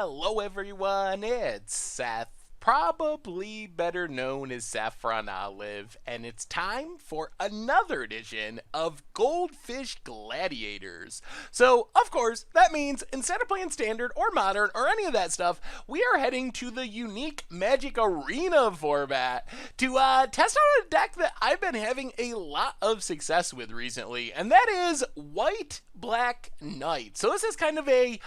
Hello everyone, it's Seth, probably better known as Saffron Olive, and it's time for another edition of Goldfish Gladiators. So, of course, that means instead of playing Standard or Modern or any of that stuff, we are heading to the unique Magic Arena format to test out a deck that I've been having a lot of success with recently, and that is White Black Knight. So this is kind of a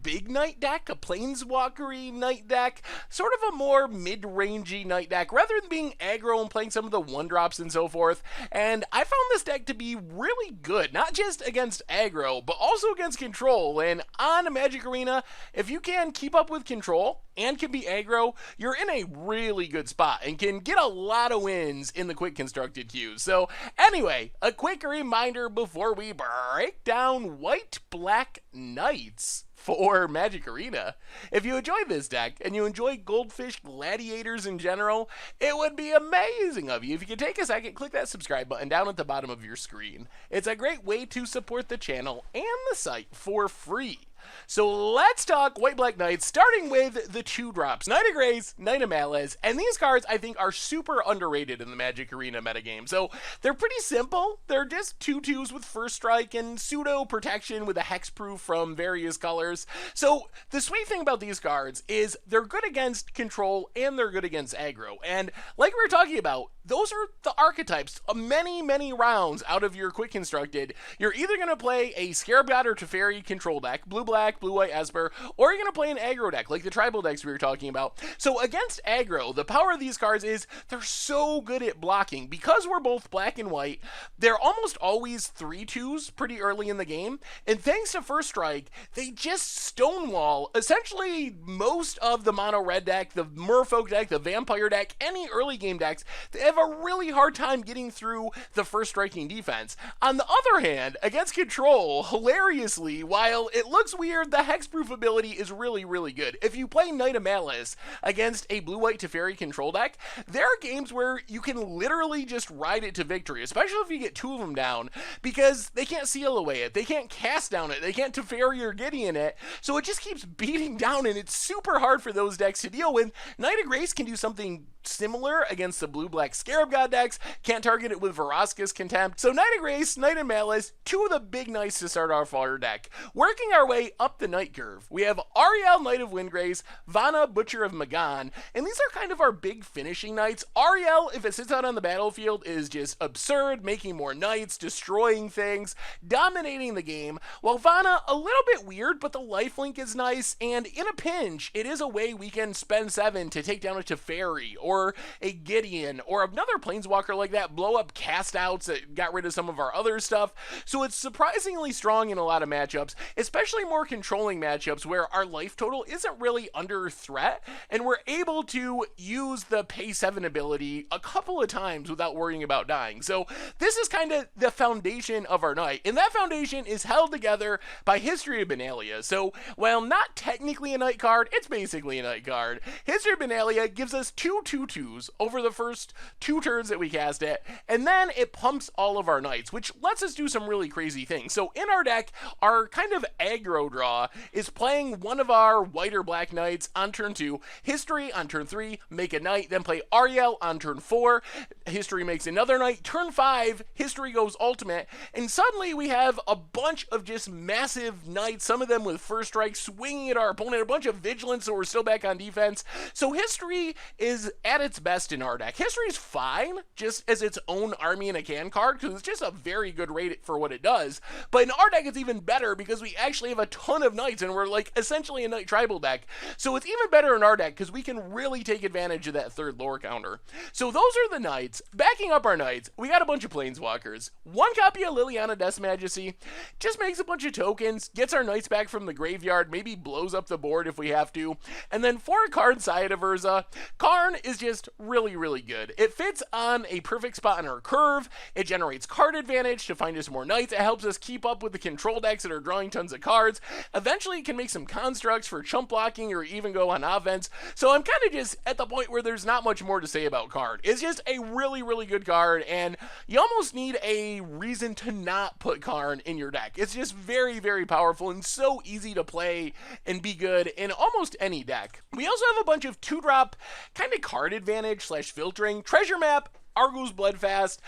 big knight deck, a planeswalkery knight deck, sort of a more mid-rangey knight deck, rather than being aggro and playing some of the one-drops and so forth. And I found this deck to be really good, not just against aggro, but also against control. And on a Magic Arena, if you can keep up with control and can be aggro, you're in a really good spot and can get a lot of wins in the quick constructed queues. So anyway, a quick reminder before we break down White Black Knights for Magic Arena. If you enjoy this deck and you enjoy Goldfish Gladiators in general, it would be amazing of you if you could take a second, click that subscribe button down at the bottom of your screen. It's a great way to support the channel and the site for free. So let's talk White Black Knights, starting with the 2-drops. Knight of Grace, Knight of Malice, and these cards I think are super underrated in the Magic Arena metagame. So they're pretty simple. They're just 2/2s with First Strike and pseudo protection with a hexproof from various colors. So the sweet thing about these cards is they're good against control and they're good against aggro. And like we were talking about, those are the archetypes of many rounds out of your quick constructed. You're either going to play a Scarab God or Teferi control deck, blue-black, blue-white Esper, or you're going to play an aggro deck, like the tribal decks we were talking about. So against aggro, the power of these cards is they're so good at blocking. Because we're both black and white, they're almost always 3/2s pretty early in the game. And thanks to First Strike, they just stonewall essentially most of the mono red deck, the Merfolk deck, the vampire deck, any early game decks. They have a really hard time getting through the first striking defense. On the other hand, against control, hilariously, while it looks weird, the hexproof ability is really good. If you play Knight of Malice against a blue-white Teferi control deck, there are games where you can literally just ride it to victory, especially if you get 2 of them down, because they can't seal away it, they can't cast down it, they can't Teferi or Gideon it, so it just keeps beating down, and it's super hard for those decks to deal with. Knight of Grace can do something similar against the blue-black Scarab God decks, can't target it with Vraska's Contempt. So Knight of Grace, Knight of Malice, 2 of the big knights to start off our deck. Working our way up the knight curve, we have Aryel, Knight of Windgrace, Vanna, Butcher of Magan, and these are kind of our big finishing knights. Aryel, if it sits out on the battlefield, is just absurd, making more knights, destroying things, dominating the game, while Vanna, a little bit weird, but the lifelink is nice, and in a pinch, it is a way we can spend 7 to take down a Teferi, or a Gideon, or another planeswalker like that, blow up cast outs that got rid of some of our other stuff. So it's surprisingly strong in a lot of matchups, especially more controlling matchups where our life total isn't really under threat, and we're able to use the pay 7 ability a couple of times without worrying about dying. So this is kind of the foundation of our knight, and that foundation is held together by History of Benalia. So while not technically a knight card, it's basically a knight card. History of Benalia gives us 2/2/2s over the first 2 turns that we cast it, and then it pumps all of our knights, which lets us do some really crazy things. So in our deck, our kind of aggro draw is playing one of our white or black knights on turn 2, History on turn 3, make a knight, then play Aryel on turn 4, History makes another knight, turn 5, History goes ultimate, and suddenly we have a bunch of just massive knights, some of them with First Strike, swinging at our opponent, a bunch of vigilance, so we're still back on defense. So History is at its best in our deck. History's fine, just as its own Army in a Can card, because it's just a very good rate for what it does, but in our deck it's even better because we actually have a ton of knights, and we're like essentially a knight tribal deck, so it's even better in our deck because we can really take advantage of that 3rd lore counter. So those are the knights. Backing up our knights, we got a bunch of planeswalkers. 1 copy of Liliana Death Majesty, just makes a bunch of tokens, gets our knights back from the graveyard, maybe blows up the board if we have to, and then 4 Karn Side of Urza. Karn is just really good. It fits on a perfect spot in our curve, it generates card advantage to find us more knights, it helps us keep up with the control decks that are drawing tons of cards, Eventually can make some constructs for chump blocking or even go on offense. So I'm kind of just at the point where there's not much more to say about Karn. It's just a really, really good card, and you almost need a reason to not put Karn in your deck. It's just very, very powerful and so easy to play and be good in almost any deck. We also have a bunch of 2-drop kind of card advantage slash filtering. Treasure Map, Argo's Bloodfast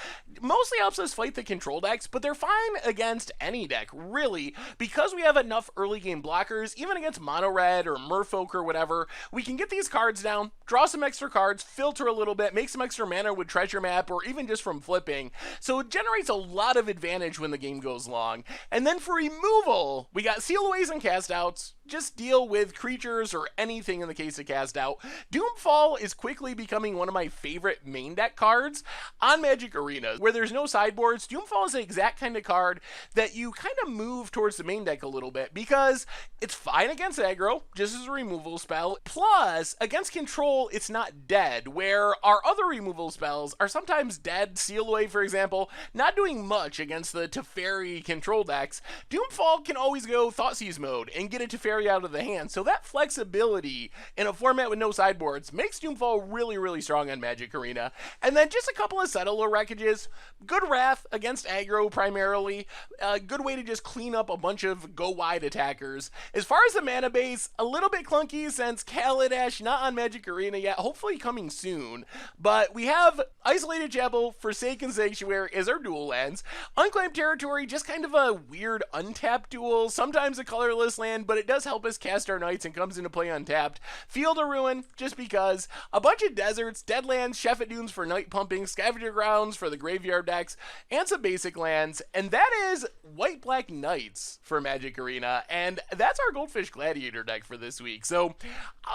mostly helps us fight the control decks, but they're fine against any deck, really, because we have enough early game blockers, even against Mono Red or Merfolk or whatever. We can get these cards down, draw some extra cards, filter a little bit, make some extra mana with Treasure Map, or even just from flipping. So it generates a lot of advantage when the game goes long. And then for removal, we got Sealaways and Castouts. Just deal with creatures or anything in the case of cast out. Doomfall is quickly becoming one of my favorite main deck cards on Magic Arena. Where there's no sideboards, Doomfall is the exact kind of card that you kind of move towards the main deck a little bit because it's fine against aggro, just as a removal spell. Plus, against control, it's not dead, where our other removal spells are sometimes dead. Seal Away, for example, not doing much against the Teferi control decks. Doomfall can always go Thoughtseize mode and get a Teferi out of the hand, so that flexibility in a format with no sideboards makes Doomfall really, really strong on Magic Arena. And then just a couple of Settler Wreckages. Good Wrath against aggro primarily. A good way to just clean up a bunch of go-wide attackers. As far as the mana base, a little bit clunky since Kaladesh not on Magic Arena yet, hopefully coming soon. But we have Isolated Chapel, Forsaken Sanctuary as our dual lands. Unclaimed Territory, just kind of a weird untapped duel. Sometimes a colorless land, but it does help us cast our knights and comes into play untapped. Field of Ruin, just because. A bunch of deserts, Deadlands, Shepherd Dunes for night pumping, Scavenger Grounds for the graveyard decks, and some basic lands. And that is White-Black Knights for Magic Arena. And that's our Goldfish Gladiator deck for this week. So,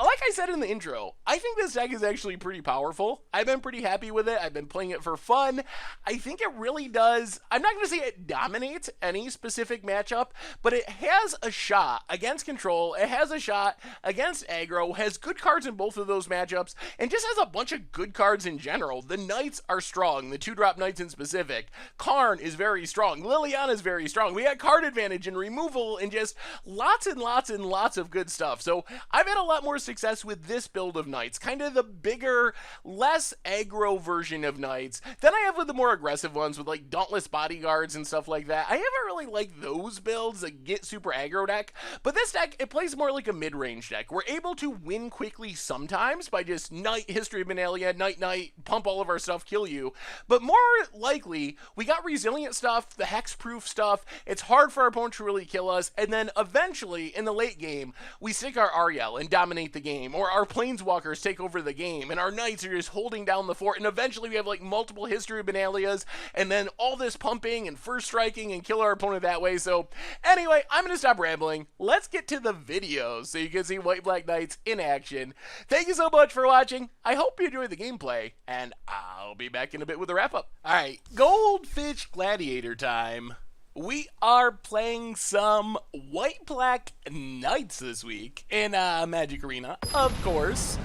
like I said in the intro, I think this deck is actually pretty powerful. I've been pretty happy with it. I've been playing it for fun. I think it really does. I'm not going to say it dominates any specific matchup, but it has a shot against control. It has a shot against aggro, has good cards in both of those matchups, and just has a bunch of good cards in general. The Knights are strong, the 2-drop Knights in specific. Karn is very strong. Liliana is very strong. We got card advantage and removal and just lots and lots and lots of good stuff. So I've had a lot more success with this build of Knights, kind of the bigger, less aggro version of Knights than I have with the more aggressive ones with like Dauntless Bodyguards and stuff like that. I haven't really liked those builds that get super aggro deck, but this deck, it plays more like a mid-range deck. We're able to win quickly sometimes by just Knight, History of Benalia, Knight, pump all of our stuff, kill you. But more likely, we got resilient stuff, the hexproof stuff. It's hard for our opponent to really kill us, and then eventually, in the late game, we stick our Aryel and dominate the game, or our Planeswalkers take over the game, and our Knights are just holding down the fort, and eventually we have like multiple History of Benalias, and then all this pumping and first striking and kill our opponent that way. So anyway, I'm going to stop rambling. Let's get to the videos so you can see White-Black Knights in action. Thank you so much for watching. I hope you enjoyed the gameplay, and I'll be back in a bit with a wrap-up. Alright, Goldfish Gladiator time. We are playing some White-Black Knights this week in Magic Arena, of course.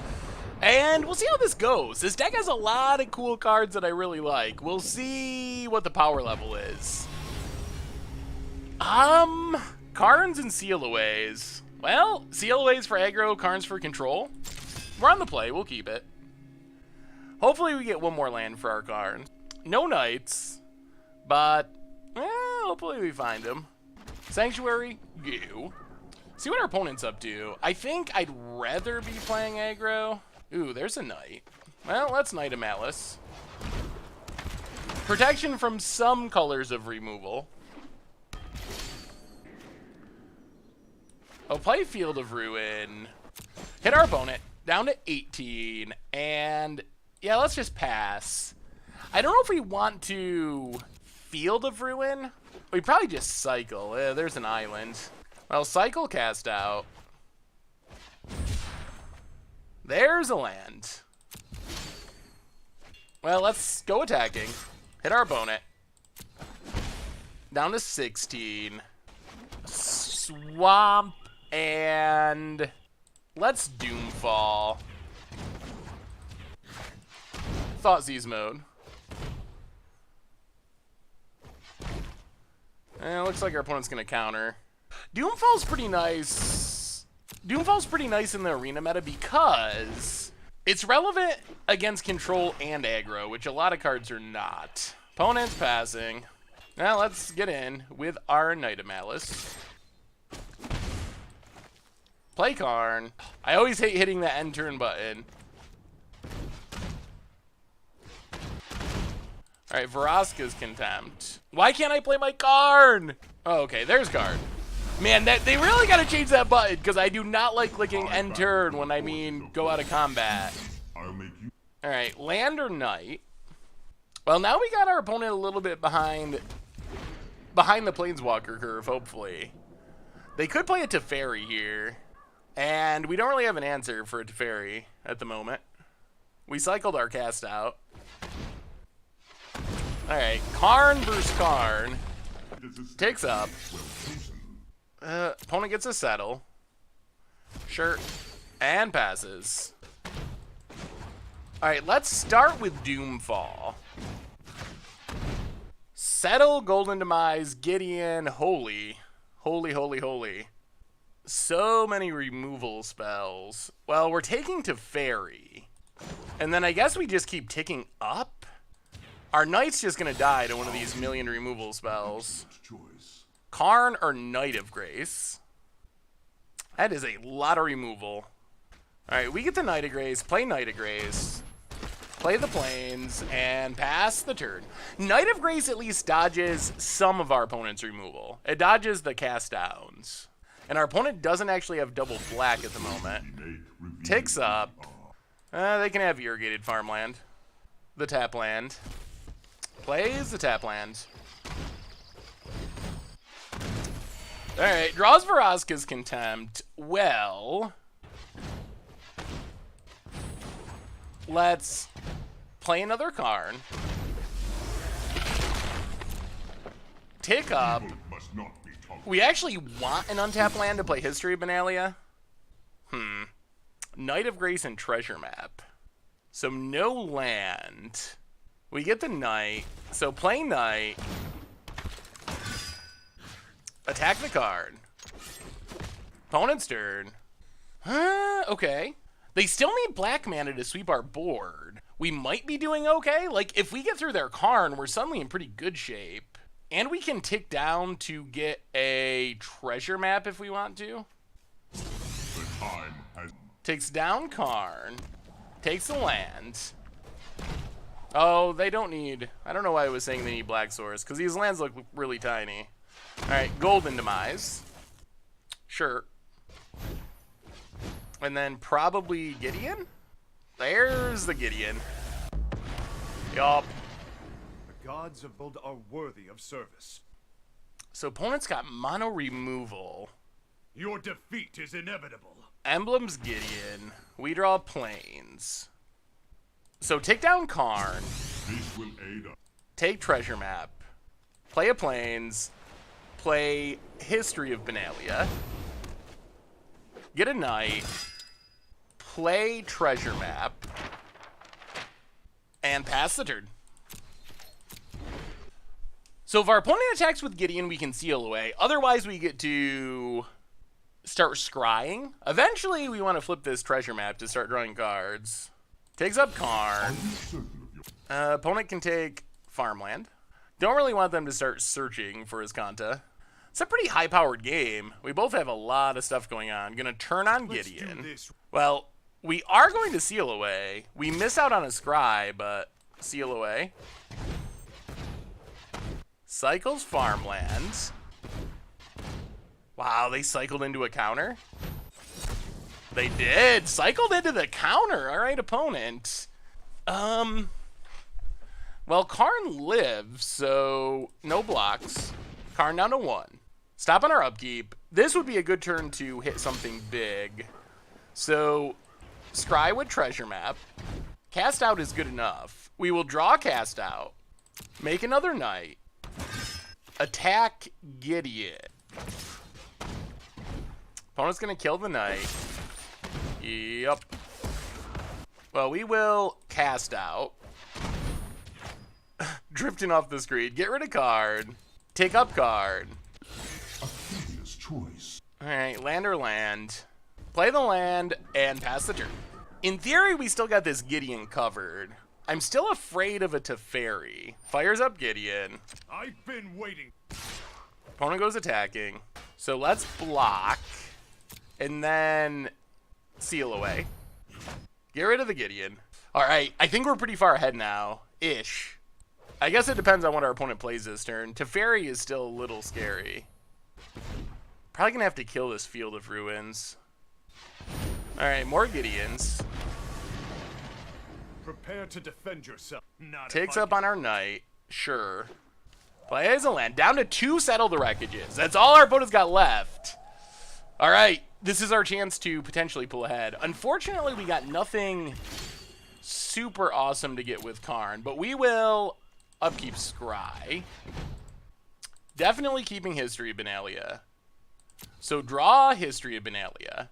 And we'll see how this goes. This deck has a lot of cool cards that I really like. We'll see what the power level is. Karns and Sealaways. Well, Sealaways for aggro, Karns for control. We're on the play, we'll keep it. Hopefully we get one more land for our Karn. No Knights, but hopefully we find him. Sanctuary, go. See what our opponent's up to. I think I'd rather be playing aggro. Ooh, there's a Knight. Well, let's Knight a Malice. Protection from some colors of removal. Oh, play Field of Ruin. Hit our opponent. Down to 18. And yeah, let's just pass. I don't know if we want to Field of Ruin. We probably just cycle. There's an island. Well, cycle cast out. There's a land. Well, let's go attacking. Hit our opponent. Down to 16. Swamp. And let's Doomfall. Thoughtseize mode. Looks like our opponent's gonna counter. Doomfall's pretty nice. Doomfall's pretty nice in the arena meta because it's relevant against control and aggro, which a lot of cards are not. Opponent's passing. Now let's get in with our Knight of Malice. Play Karn. I always hate hitting the end turn button. Alright, Vraska's Contempt. Why can't I play my Karn? Oh, okay, there's Karn. Man, they really gotta change that button, because I do not like clicking end turn when I mean go out of combat. Alright, land or Knight? Well, now we got our opponent a little bit behind the Planeswalker curve, hopefully. They could play a Teferi here, and we don't really have an answer for a Teferi at the moment. We cycled our cast out. Alright, Karn versus Karn. Takes up. Opponent gets a settle. Sure. And passes. Alright, let's start with Doomfall. Settle, Golden Demise, Gideon, Holy. Holy, holy, holy. So many removal spells. Well, we're taking Teferi. And then I guess we just keep ticking up? Our Knight's just gonna die to one of these million removal spells. Karn or Knight of Grace. That is a lot of removal. Alright, we get the Knight of Grace, play Knight of Grace, play the Plains, and pass the turn. Knight of Grace at least dodges some of our opponent's removal. It dodges the cast downs. And our opponent doesn't actually have double black at the moment. Ticks up. They can have irrigated farmland. The tap land. Plays the tap land. Alright, draws Vraska's Contempt. Well, let's play another Karn. Tick up. We actually want an untapped land to play History of Benalia. Knight of Grace and Treasure Map. So no land. We get the Knight. So play Knight. Attack the card. Opponent's turn. Okay. They still need black mana to sweep our board. We might be doing okay. Like, if we get through their Karn, we're suddenly in pretty good shape. And we can tick down to get a treasure map if we want to. Takes down Karn. Takes the land. Oh, they don't need... I don't know why I was saying they need Black Source, because these lands look really tiny. Alright, Golden Demise. Sure. And then probably Gideon? There's the Gideon. Yup. The gods of old are worthy of service. So opponent's got mono removal. Your defeat is inevitable. Emblem's Gideon. We draw Plains. So take down Karn. This will aid us. Take Treasure Map. Play a Plains. Play History of Benalia. Get a Knight. Play Treasure Map. And pass the turn. So if our opponent attacks with Gideon, we can seal away. Otherwise, we get to start scrying. Eventually, we want to flip this Treasure Map to start drawing cards. Takes up Karn. Opponent can take farmland. Don't really want them to start searching for his Kanta. It's a pretty high-powered game. We both have a lot of stuff going on. Gonna turn on Gideon. Well, we are going to seal away. We miss out on a scry, but seal away. Cycles farmland. Wow, they cycled into a counter? They did! Cycled into the counter! Alright, opponent. Well, Karn lives, so no blocks. Karn down to 1. Stop on our upkeep. This would be a good turn to hit something big. So, scry with Treasure Map. Cast out is good enough. We will draw Cast Out. Make another Knight. Attack Gideon. Opponent's gonna kill the Knight. Yep. Well, we will Cast Out. Drifting off the screen. Get rid of card. Take up card. choice. Alright, land or land. Play the land and pass the turn. In theory, we still got this Gideon covered. I'm still afraid of a Teferi. Fires up Gideon. I've been waiting. Opponent goes attacking. So let's block. And then seal away. Get rid of the Gideon. Alright, I think we're pretty far ahead now. Ish. I guess it depends on what our opponent plays this turn. Teferi is still a little scary. Probably gonna have to kill this Field of Ruins. Alright, more Gideons. Prepare to defend yourself. Not Takes up on our knight. Sure. Plays a land. Down to 2 settle the wreckages. That's all our opponent's got left. Alright, this is our chance to potentially pull ahead. Unfortunately, we got nothing super awesome to get with Karn, but we will upkeep Scry. Definitely keeping History of Benalia. So draw History of Benalia.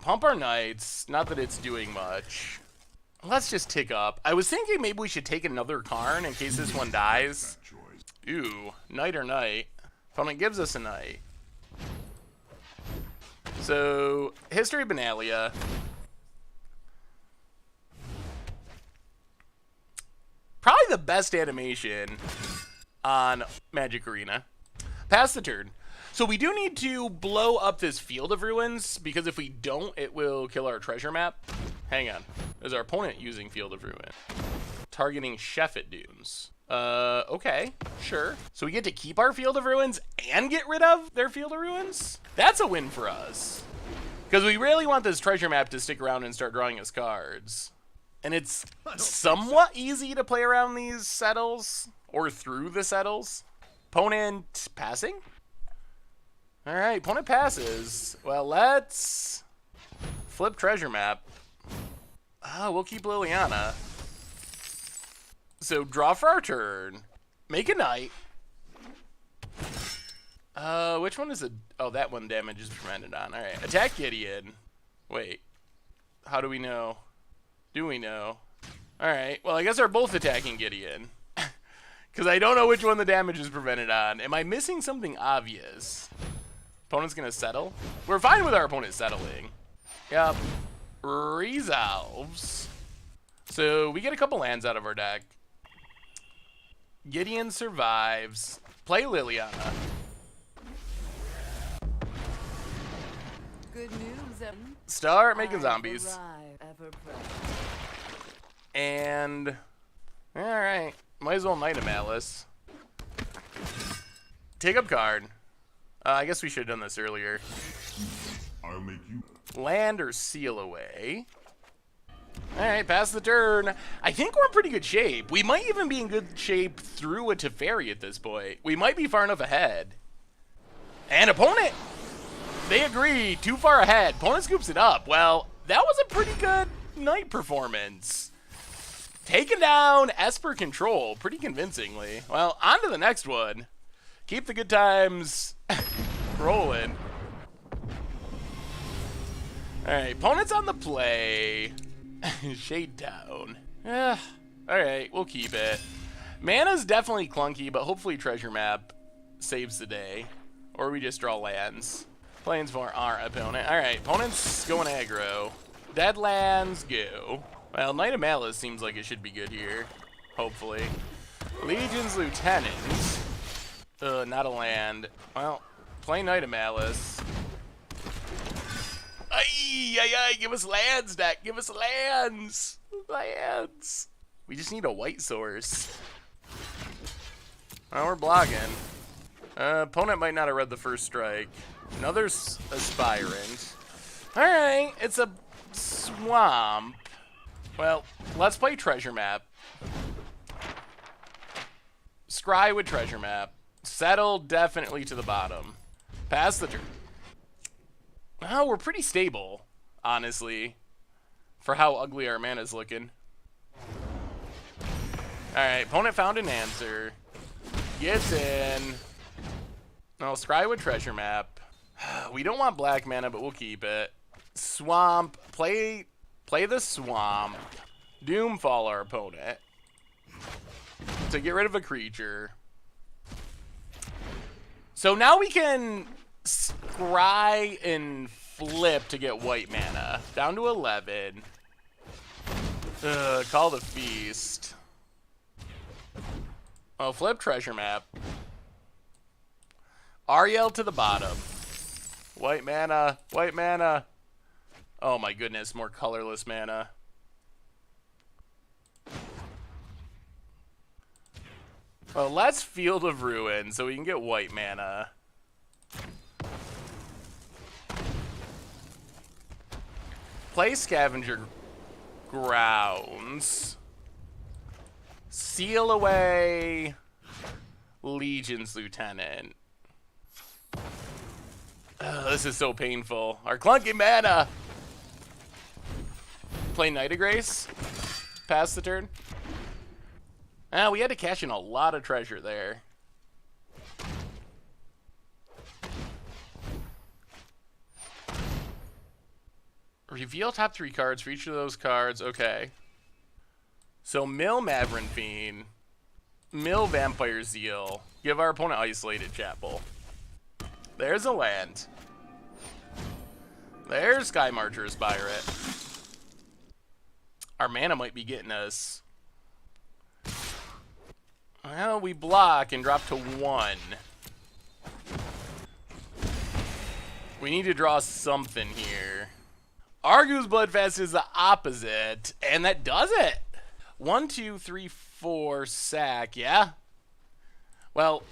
Pump our knights. Not that it's doing much. Let's just tick up. I was thinking maybe we should take another Karn in case this one dies. Ooh, knight or knight. Opponent gives us a knight. So, History of Benalia. Probably the best animation on Magic Arena. Pass the turn. So we do need to blow up this Field of Ruins, because if we don't, it will kill our treasure map. Hang on. Is our opponent using Field of Ruin? Targeting Sheffet Dunes. Okay, sure. So we get to keep our Field of Ruins and get rid of their Field of Ruins? That's a win for us. Because we really want this treasure map to stick around and start drawing us cards. And it's somewhat easy to play around these settles, or through the settles. Opponent passing? Alright, opponent passes. Well, let's flip treasure map. Oh, we'll keep Liliana. So, draw for our turn. Make a knight. Which one is it? Oh, that one damage is prevented on. Alright, attack Gideon. Wait. How do we know? Do we know? Alright, well, I guess they're both attacking Gideon. Because I don't know which one the damage is prevented on. Am I missing something obvious? Opponent's gonna settle? We're fine with our opponent settling. Yep. Resolves. So we get a couple lands out of our deck. Gideon survives. Play Liliana. Good news. Start making zombies. And alright. Might as well Knight of Malice. Take up card. I guess we should have done this earlier. I'll make you. Land or seal away. Alright, pass the turn. I think we're in pretty good shape. We might even be in good shape through a Teferi at this point. We might be far enough ahead. And opponent! They agree, too far ahead. Opponent scoops it up. Well, that was a pretty good knight performance. Taking down Esper Control pretty convincingly. Well, on to the next one. Keep the good times rolling. Alright, opponent's on the play. Shade down. Alright, we'll keep it. Mana's definitely clunky, but hopefully treasure map saves the day. Or we just draw lands. Planes for our opponent. Alright, opponent's going aggro. Dead lands go. Well, Knight of Malice seems like it should be good here. Hopefully. Legion's Lieutenant. Not a land. Well, play Knight of Malice. Ay, give us lands, deck. Give us lands. Lands. We just need a white source. Oh, we're blocking. Opponent might not have read the first strike. Another Aspirant. Alright, it's a swamp. Well, let's play treasure map. Scry with treasure map. Settle definitely to the bottom. Pass the turn. Oh, we're pretty stable, honestly, for how ugly our mana's looking. Alright, opponent found an answer. Gets in. No, scry with treasure map. We don't want black mana, but we'll keep it. Swamp. Play the swamp. Doomfall our opponent. To get rid of a creature. So now we can scry and flip to get white mana. Down to 11. Call the feast. Oh, flip treasure map. Aryel to the bottom. White mana. White mana. Oh my goodness, more colorless mana. Well, let's Field of Ruin so we can get white mana. Play Scavenger Grounds. Seal away Legion's Lieutenant. This is so painful. Our clunky mana. Play Midrange. Pass the turn. We had to cash in a lot of treasure there. Reveal top 3 cards for each of those cards. Okay. So mill Maverick Fiend. Mill Vampire Zeal. Give our opponent Isolated Chapel. There's a land. There's Sky Marcher's Pirate. Our mana might be getting us. Well, we block and drop to 1. We need to draw something here. Argu's Bloodfest is the opposite, and that does it. 1, 2, 3, 4, sack, yeah? Well,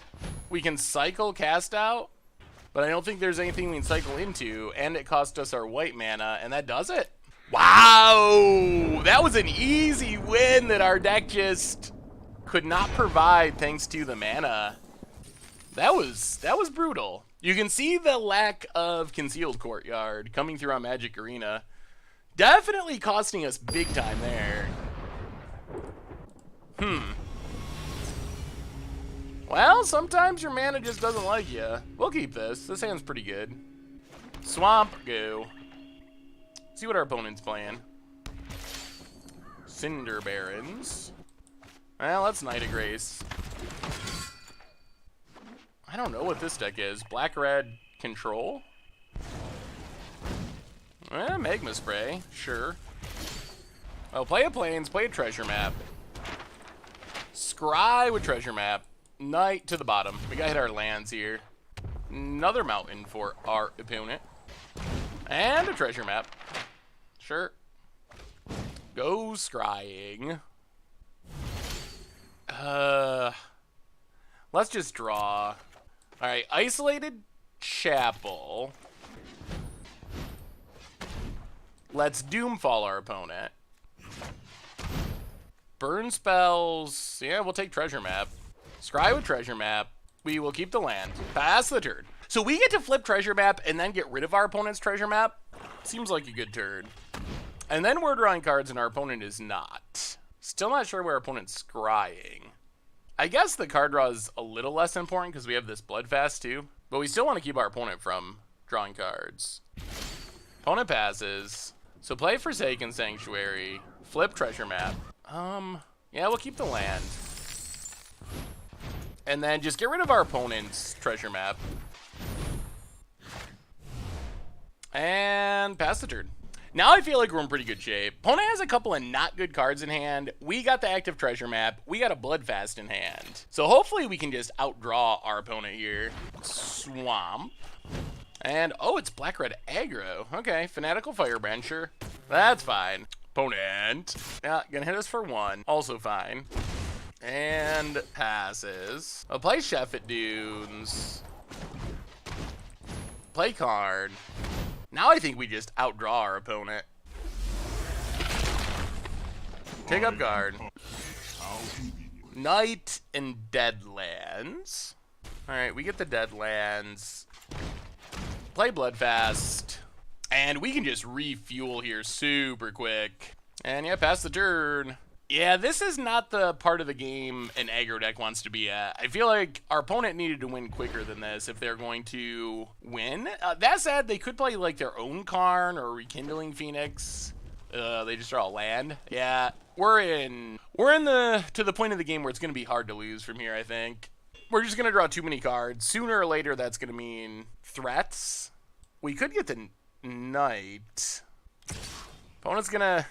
we can cycle cast out, but I don't think there's anything we can cycle into, and it cost us our white mana, and that does it. Wow! That was an easy win that our deck just could not provide thanks to the mana. That was brutal. You can see the lack of Concealed Courtyard coming through on Magic Arena. Definitely costing us big time there. Well, sometimes your mana just doesn't like you. We'll keep this. This hand's pretty good. Swamp, go. See what our opponent's playing. Cinder Barons. Well, that's Midrange. I don't know what this deck is. Black-red control? Magma Spray. Sure. Oh, play a Plains, play a Treasure Map. Scry with Treasure Map. Knight to the bottom. We gotta hit our lands here. Another mountain for our opponent. And a Treasure Map. Sure. Go scrying. Let's just draw. Alright, Isolated Chapel. Let's Doomfall our opponent. Burn spells. Yeah, we'll take Treasure Map. Scry with Treasure Map. We will keep the land. Pass the turn. So we get to flip Treasure Map and then get rid of our opponent's Treasure Map. Seems like a good turn. And then we're drawing cards and our opponent is not. Still not sure where our opponent's scrying. I guess the card draw is a little less important because we have this Bloodfast too. But we still want to keep our opponent from drawing cards. Opponent passes. So play Forsaken Sanctuary. Flip Treasure Map. Yeah, we'll keep the land. And then just get rid of our opponent's Treasure Map. And pass the turn. Now I feel like we're in pretty good shape. Opponent has a couple of not good cards in hand. We got the active Treasure Map. We got a Bloodfast in hand. So hopefully we can just outdraw our opponent here. Swamp. And, oh, it's black-red aggro. Okay, Fanatical Firebrand, sure. That's fine. Opponent. Yeah, gonna hit us for 1. Also fine. And passes. I'll play Sheffet Dunes. Play Karn. Now I think we just outdraw our opponent. Take up guard. Night and Deadlands. Alright, we get the Deadlands. Play Bloodfast. And we can just refuel here super quick. And yeah, pass the turn. Yeah, this is not the part of the game an aggro deck wants to be at. I feel like our opponent needed to win quicker than this if they're going to win. That said, they could play like their own Karn or Rekindling Phoenix. They just draw a land. Yeah, we're to the point of the game where it's going to be hard to lose from here, I think. We're just going to draw too many cards. Sooner or later, that's going to mean threats. we could get the knight. Opponent's gonna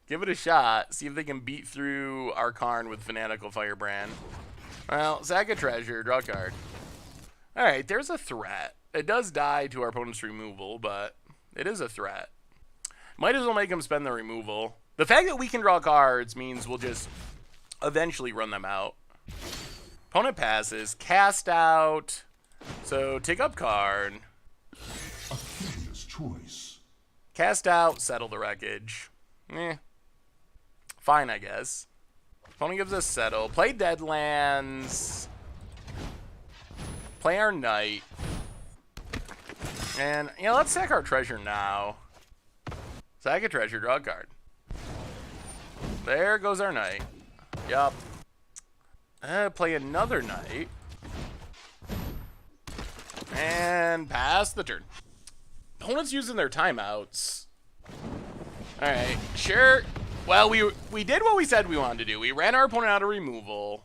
give it a shot. See if they can beat through our Karn with Fanatical Firebrand. Well, sack a treasure, draw a card. Alright, there's a threat. It does die to our opponent's removal, but it is a threat. Might as well make him spend the removal. The fact that we can draw cards means we'll just eventually run them out. Opponent passes, cast out. So take up Karn. A curious choice. Cast out, settle the wreckage. Fine, I guess. Opponent gives us settle. Play Deadlands. Play our knight. And, you know, let's sack our treasure now. Sack a treasure, draw a card. There goes our knight. Yup. Play another knight. And pass the turn. Opponent's using their timeouts. Alright, sure. Well, we did what we said we wanted to do. We ran our opponent out of removal.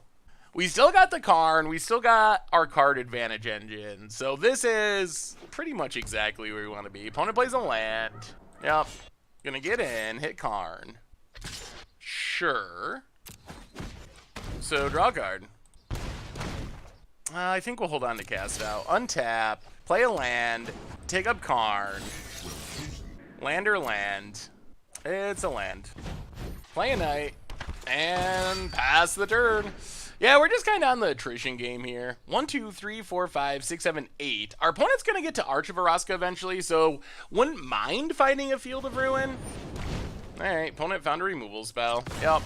We still got the Karn. We still got our card advantage engine. So this is pretty much exactly where we want to be. Opponent plays a land. Yep. Gonna get in, hit Karn. Sure. So draw a card. I think we'll hold on to cast out. Untap. Play a land. Take up Karn. Land or land. It's a land. Play a knight. And pass the turn. Yeah, we're just kind of on the attrition game here. 1, 2, 3, 4, 5, 6, 7, 8. Our opponent's going to get to Arch of Araska eventually, so wouldn't mind fighting a Field of Ruin. Alright, opponent found a removal spell. Yep.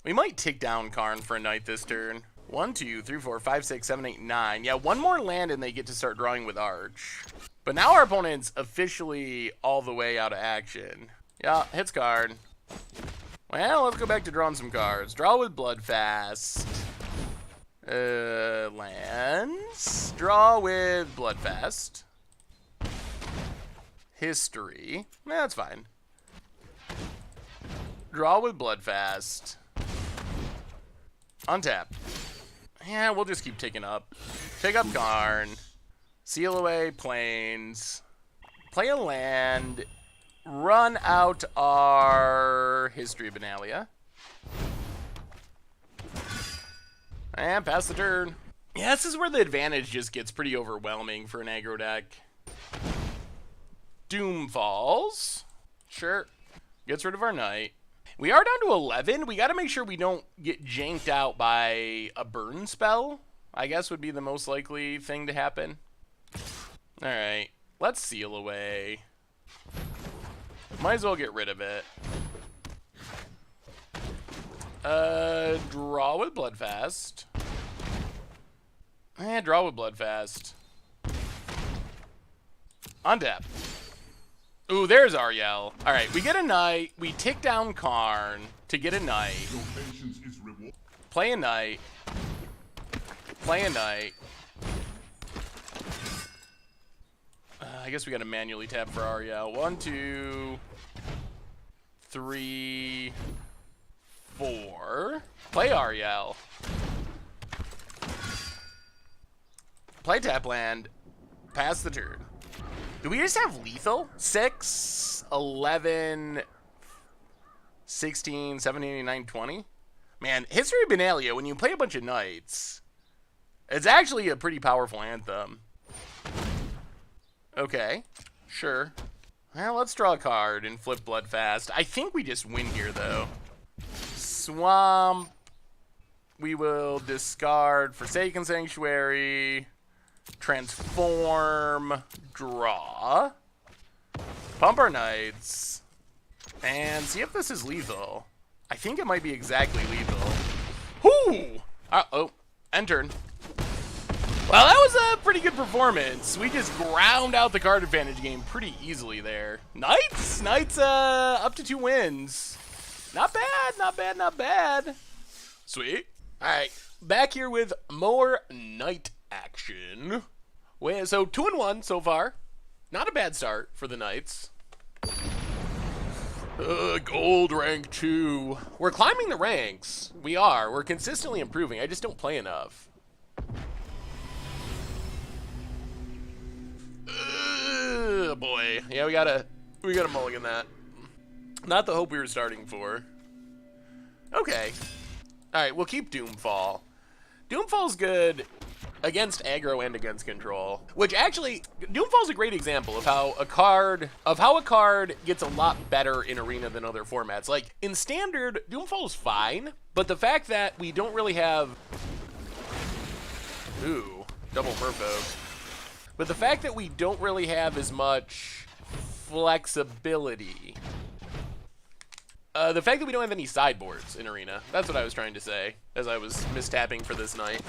We might take down Karn for a knight this turn. 1, 2, 3, 4, 5, 6, 7, 8, 9. Yeah, one more land and they get to start drawing with Arch. But now our opponent's officially all the way out of action. Yeah, hits Karn. Well, let's go back to drawing some cards. Draw with Bloodfast. Lands. Draw with Bloodfast. History. That's fine. Draw with Bloodfast. Untap. Yeah, we'll just keep taking up. Take up Karn. Seal away Plains. Play a land. Run out our History of Benalia. And pass the turn. Yeah, this is where the advantage just gets pretty overwhelming for an aggro deck. Doom falls. Sure. Gets rid of our knight. We are down to 11. We got to make sure we don't get janked out by a burn spell, I guess would be the most likely thing to happen. Alright. Let's seal away. Might as well get rid of it. Draw with Bloodfast. Draw with Bloodfast. Untap. Ooh, there's Aryel. Alright, we get a knight. We tick down Karn to get a knight. Play a knight. Play a knight. I guess we gotta manually tap for Aryel. 1, 2, 3, 4. Play Aryel. Play tap land. Pass the turn. Do we just have lethal? 6, 11, 16, 17, 18, 19, 20? Man, History of Benalia, when you play a bunch of knights, it's actually a pretty powerful anthem. Okay, sure. Well, let's draw a card and flip Bloodfast. I think we just win here, though. Swamp. We will discard Forsaken Sanctuary. Transform. Draw. Pump our knights. And see if this is lethal. I think it might be exactly lethal. Whoo! Oh, end turn. Well, that was a pretty good performance. We just ground out the card advantage game pretty easily there. Knights? Knights, up to 2 wins. Not bad, not bad, not bad. Sweet. All right, back here with more knight action. Wait, so 2-1 so far. Not a bad start for the knights. Gold rank 2. We're climbing the ranks. We are. We're consistently improving. I just don't play enough. Yeah, we gotta mulligan that. Not the hope we were starting for. Okay. Alright, we'll keep Doomfall. Doomfall's good against aggro and against control. Which actually, Doomfall's a great example of how a card gets a lot better in Arena than other formats. Like, in Standard, Doomfall's fine, but the fact that we don't really have... Ooh, double Merfolk. But the fact that we don't really have as much flexibility... the fact that we don't have any sideboards in Arena, that's what I was trying to say as I was mistapping for this night.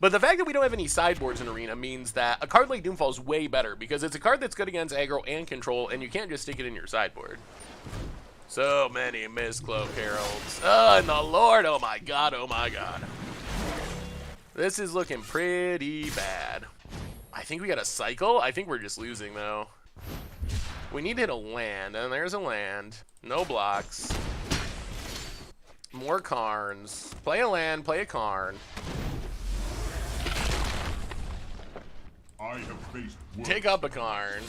But the fact that we don't have any sideboards in Arena means that a card like Doomfall is way better because it's a card that's good against aggro and control, and you can't just stick it in your sideboard. So many Mistcloak Heralds. Oh, and the Lord, oh my god, oh my god. This is looking pretty bad. I think we got a cycle. I think we're just losing, though. We need to hit a land, and there's a land. No blocks. More Karns. Play a land, play a Karn. I have faced worse. Take up a Karn.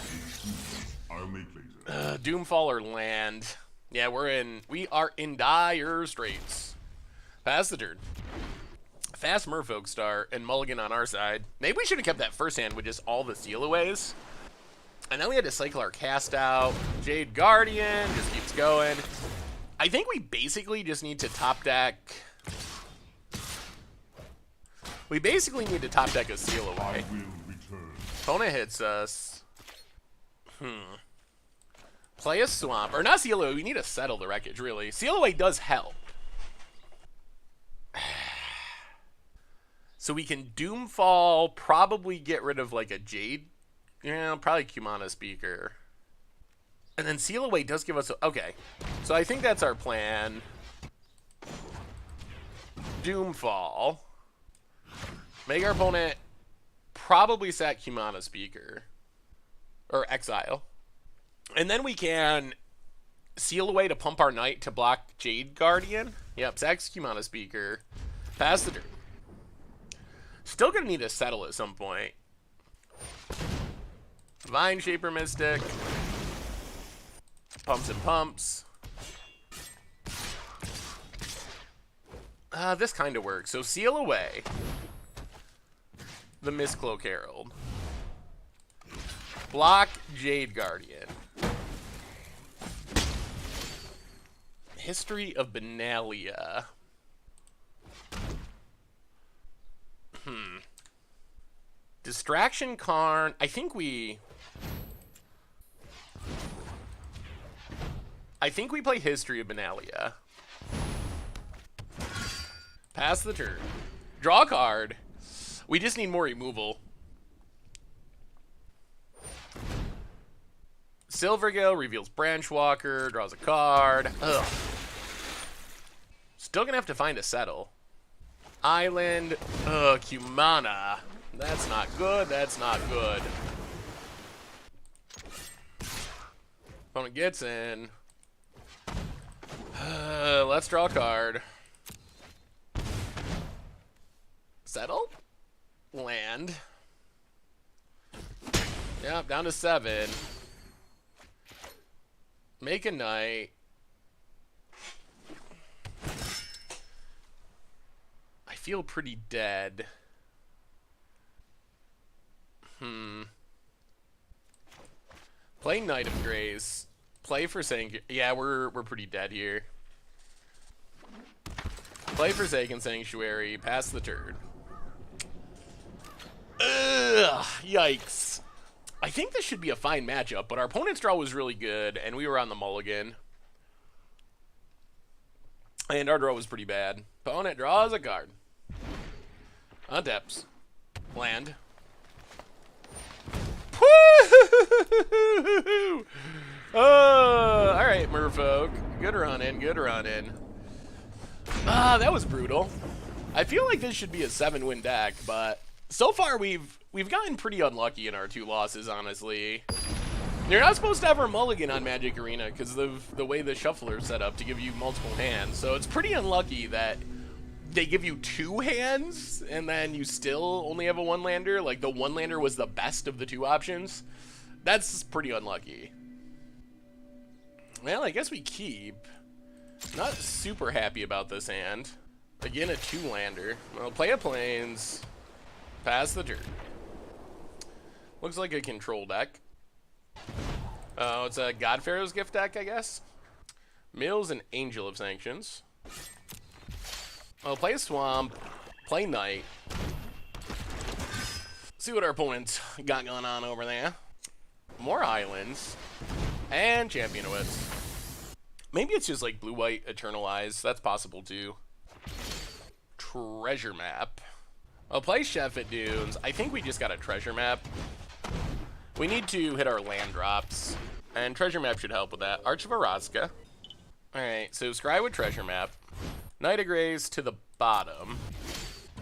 I'll make laser. Doomfall or land. Yeah, we are in dire straits. Pass the turn. Fast Merfolk start and mulligan on our side. Maybe we should have kept that first hand with just all the seal-aways. And then we had to cycle our cast out. Jade Guardian just keeps going. I think we basically just need to top deck. We basically need to top deck a seal away. I will return. Opponent hits us. Play a swamp. Or not seal away, we need to settle the wreckage, really. Seal away does help. So we can Doomfall, probably get rid of like a Jade. Yeah, probably Kumana Speaker. And then Seal Away does give us... Okay. So I think that's our plan. Doomfall. Make our opponent probably sack Kumana Speaker. Or Exile. And then we can Seal Away to pump our Knight to block Jade Guardian. Yep, sacks Kumana Speaker. Pass the turn. Still gonna need to settle at some point. Vine Shaper Mystic. Pumps and pumps. This kind of works. So seal away the Mistcloak Herald. Block Jade Guardian. History of Benalia. Distraction Karn. I think we play History of Benalia. Pass the turn. Draw a card. We just need more removal. Silvergill reveals Branchwalker, draws a card. Ugh. Still gonna have to find a settle. Island. Ugh, Kumana. That's not good, that's not good. Opponent gets in. Let's draw a card. Settle? Land. Yep, down to 7. Make a knight. I feel pretty dead. Play Knight of Grace. Play for Sanctuary. Yeah, we're pretty dead here. Play Forsaken Sanctuary. Pass the turn. Ugh, yikes. I think this should be a fine matchup, but our opponent's draw was really good, and we were on the mulligan. And our draw was pretty bad. Opponent draws a card. Untaps. Land. Alright, Merfolk. Good running, good running. That was brutal. I feel like this should be a 7-win deck, but so far we've gotten pretty unlucky in our 2 losses, honestly. You're not supposed to have a mulligan on Magic Arena because of the way the shuffler is set up to give you multiple hands, so it's pretty unlucky that they give you 2 hands and then you still only have a 1-lander. Like, the 1-lander was the best of the 2 options. That's pretty unlucky. Well, I guess we keep. Not super happy about this hand. Again, a 2-lander. Well, play a plains. Pass the turn. Looks like a control deck. Oh, it's a God Pharaoh's gift deck, I guess. Mills and Angel of Sanctions. Well, play a swamp. Play knight. See what our opponents got going on over there. More islands. And Champion of Wits. Maybe it's just like blue-white Eternalize. That's possible too. Treasure map. I'll play Chef at Dunes. I think we just got a treasure map. We need to hit our land drops. And treasure map should help with that. Arch of Araska. Alright, so Scry with treasure map. Knight of Grace to the bottom.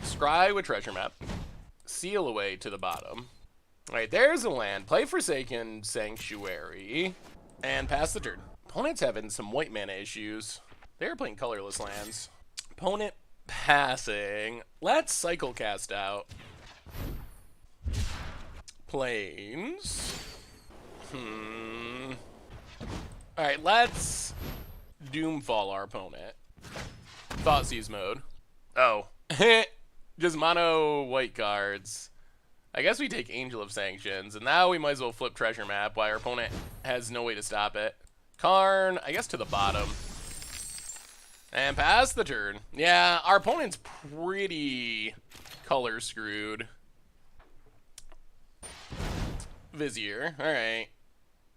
Scry with treasure map. Seal away to the bottom. Alright, there's a land. Play Forsaken Sanctuary. And pass the turn. Opponent's having some white mana issues. They're playing colorless lands. Opponent passing. Let's cycle cast out. Plains. Alright, let's Doomfall our opponent. Thoughtseize mode. Oh. Just mono white cards. I guess we take Angel of Sanctions, and now we might as well flip treasure map while our opponent has no way to stop it. Karn, I guess to the bottom. And pass the turn. Yeah, our opponent's pretty color screwed. Vizier, alright.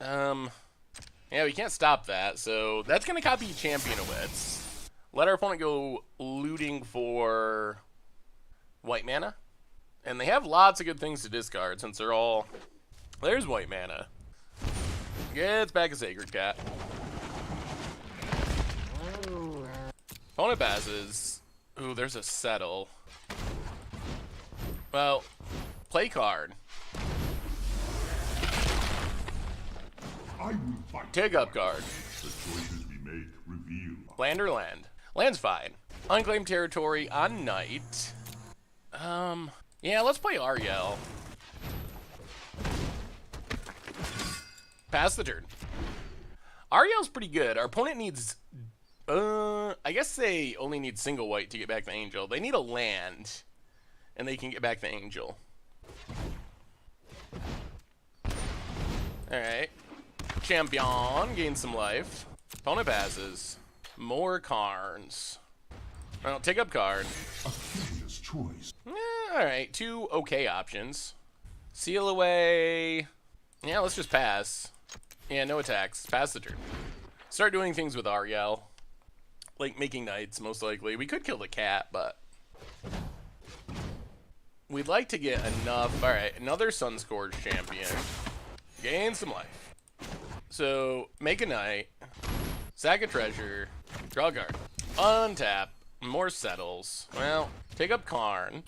Yeah, we can't stop that, so that's gonna copy Champion of Wits. Let our opponent go looting for white mana. And they have lots of good things to discard since they're all... There's white mana. Gets back a Sacred Cat. Opponent passes. Ooh, there's a Settle. Well, play card. Take up card. The choices we make reveal. Land or land? Land's fine. Unclaimed territory on Knight. Yeah, let's play Aryel. Pass the turn. Aryel's pretty good. Our opponent needs... I guess they only need single white to get back the Angel. They need a land, and they can get back the Angel. Alright. Champion, gain some life. Opponent passes. More Karns. Well, take up card. A curious choice. Alright, 2 okay options. Seal away. Yeah, let's just pass. Yeah, no attacks. Pass the turn. Start doing things with Aryel. Like making knights, most likely. We could kill the cat, but... We'd like to get enough... Alright, another Sunscourge champion. Gain some life. So, make a knight. Sack a treasure. Draw a card. Untap. More settles. Well, take up Karn.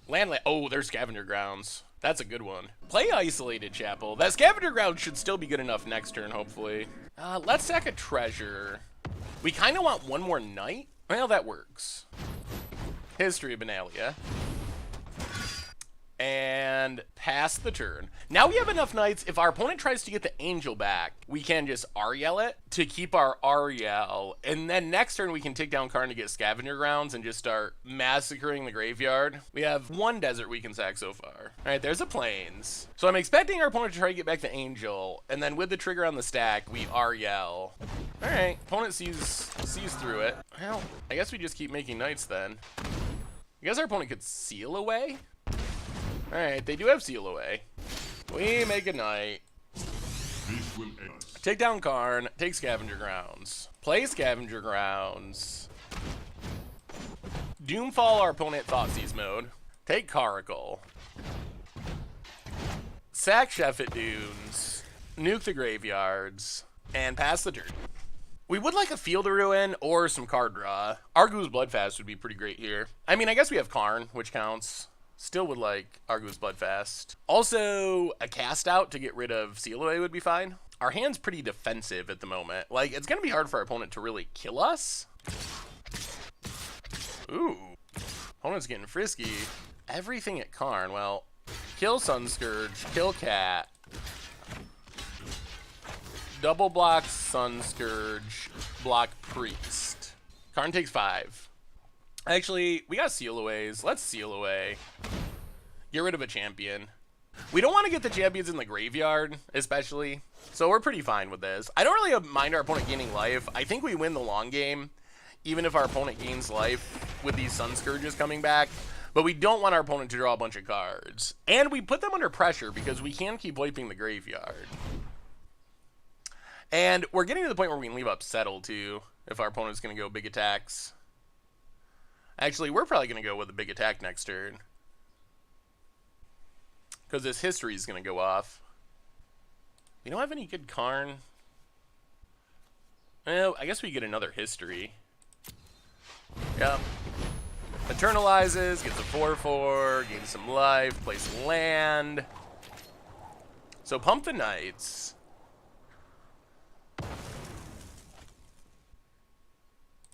Land. Oh, there's Scavenger Grounds. That's a good one. Play Isolated Chapel. That Scavenger Ground should still be good enough next turn, hopefully. Let's sack a treasure. We kind of want one more knight. Well, that works. History of Benalia. And pass the turn. Now we have enough knights. If our opponent tries to get the Angel back, we can just Aryel it to keep our Aryel. And then next turn we can take down Karn to get Scavenger Grounds and just start massacring the graveyard. We have 1 desert we can sack so far. Alright, there's a plains. So I'm expecting our opponent to try to get back the Angel. And then with the trigger on the stack, we Aryel. Alright, opponent sees through it. Well, I guess we just keep making knights then. I guess our opponent could seal away? Alright, they do have seal away. We make a knight. Take down Karn. Take Scavenger Grounds. Play Scavenger Grounds. Doomfall our opponent Thoughtseize mode. Take Caracal. Sack Chef at Dunes. Nuke the graveyards. And pass the turn. We would like a Field of Ruin or some card draw. Argu's Bloodfast would be pretty great here. I mean, I guess we have Karn, which counts. Still would like Argu's Bloodfast. Also, a cast out to get rid of Seal Away would be fine. Our hand's pretty defensive at the moment. Like, it's going to be hard for our opponent to really kill us. Ooh. Opponent's getting frisky. Everything at Karn. Well, Kill Sunscourge. Kill Cat. Double block Sunscourge. Block Priest. Karn takes 5. Actually, we got seal aways. Let's seal away. Get rid of a champion. We don't want to get the champions in the graveyard, especially. So we're pretty fine with this. I don't really mind our opponent gaining life. I think we win the long game, even if our opponent gains life with these Sunscourges coming back. But we don't want our opponent to draw a bunch of cards. And we put them under pressure because we can keep wiping the graveyard. And we're getting to the point where we can leave up Settle, too, if our opponent's going to go big attacks. Actually, we're probably going to go with a big attack next turn, because this history is going to go off. We don't have any good Karn. Well, I guess we get another history. Yep. Eternalizes, gets a 4/4, gains some life, plays land. So pump the Knights.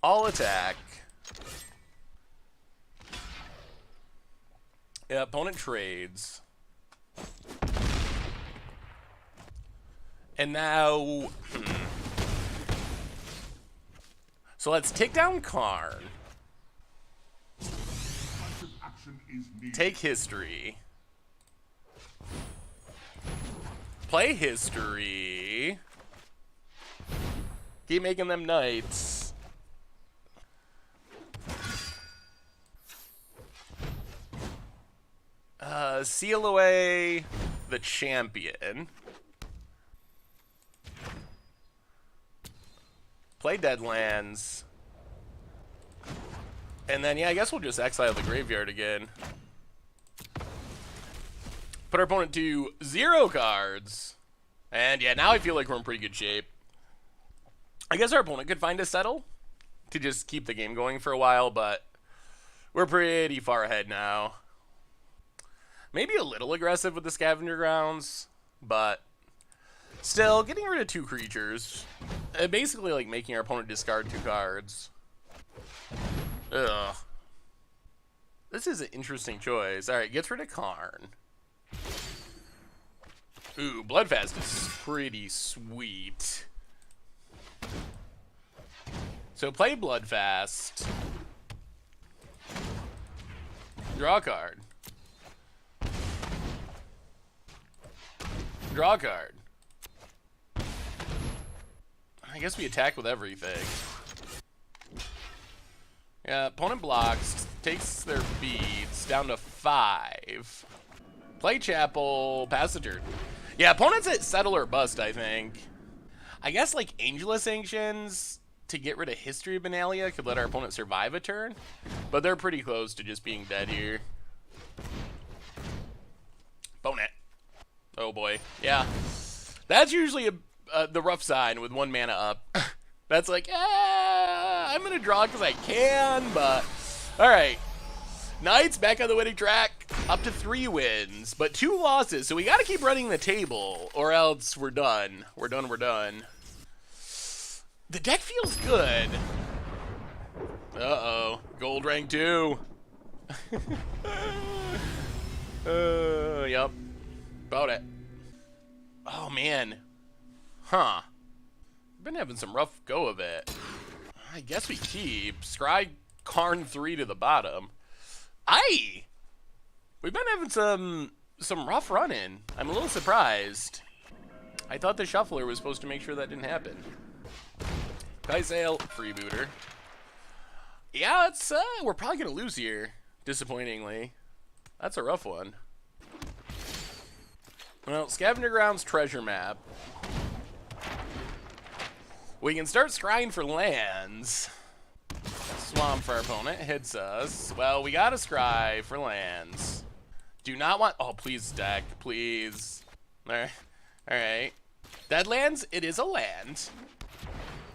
All attack. Yeah, opponent trades. And now, so let's take down Karn. Take history. Play history. Keep making them knights. Seal away the champion. Play Deadlands. And then, yeah, I guess we'll just exile the graveyard again. Put our opponent to 0 cards. And, yeah, now I feel like we're in pretty good shape. I guess our opponent could find a Settle to just keep the game going for a while, but we're pretty far ahead now. Maybe a little aggressive with the Scavenger Grounds, but still, getting rid of 2 creatures. Basically, like, making our opponent discard 2 cards. Ugh. This is an interesting choice. Alright, gets rid of Karn. Ooh, Bloodfast is pretty sweet. So play Bloodfast. Draw a card. Draw a card. I guess we attack with everything. Yeah, opponent blocks, takes their beads down to 5. Play Chapel, pass the turn. Yeah, opponent's at Settle or Bust, I think. I guess, like, Angelus Sanctions to get rid of History of Benalia could let our opponent survive a turn, but they're pretty close to just being dead here. Bonnet. Oh boy, yeah. That's usually the rough sign with 1 mana up. That's like, I'm gonna draw because I can, but all right. Knights back on the winning track, up to 3 wins, but 2 losses. So we got to keep running the table, or else we're done. We're done. The deck feels good. Uh-oh, gold rank 2. Yep. About it. Oh man. Huh. Been having some rough go of it. I guess we keep. Scry Karn 3 to the bottom. We've been having some rough running. I'm a little surprised. I thought the shuffler was supposed to make sure that didn't happen. Kaisale, freebooter. Yeah, it's we're probably gonna lose here, disappointingly. That's a rough one. Well, Scavenger Grounds treasure map. We can start scrying for lands. Swamp for our opponent hits us. Well, we gotta scry for lands. Do not want. Oh, please, deck, please. All right. Deadlands. It is a land.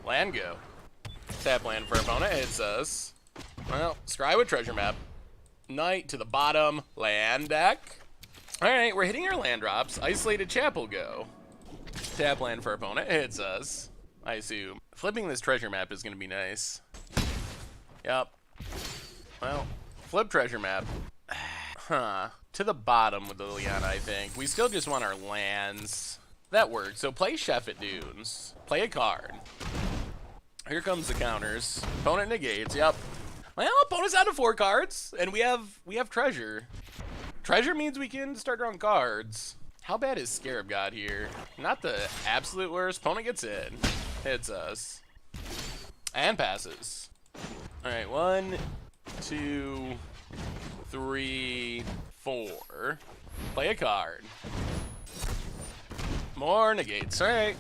Land go. Tap land for our opponent hits us. Well, scry with treasure map. Knight to the bottom. Land deck. All right, we're hitting our land drops. Isolated Chapel go. Tap land for our opponent hits us. I assume. Flipping this treasure map is going to be nice. Yep. Well, flip treasure map. Huh. to the bottom with Liliana, I think. We still just want our lands. That works. So play Chef at Dunes. Play a card. Here comes the counters. Opponent negates. Yep. Well, opponent's out of 4 cards, and we have treasure. Treasure means we can start drawing cards. How bad is Scarab God here? Not the absolute worst. Opponent gets in. Hits us. And passes. Alright, 1, 2, 3, 4. Play a card. More negates. Alright.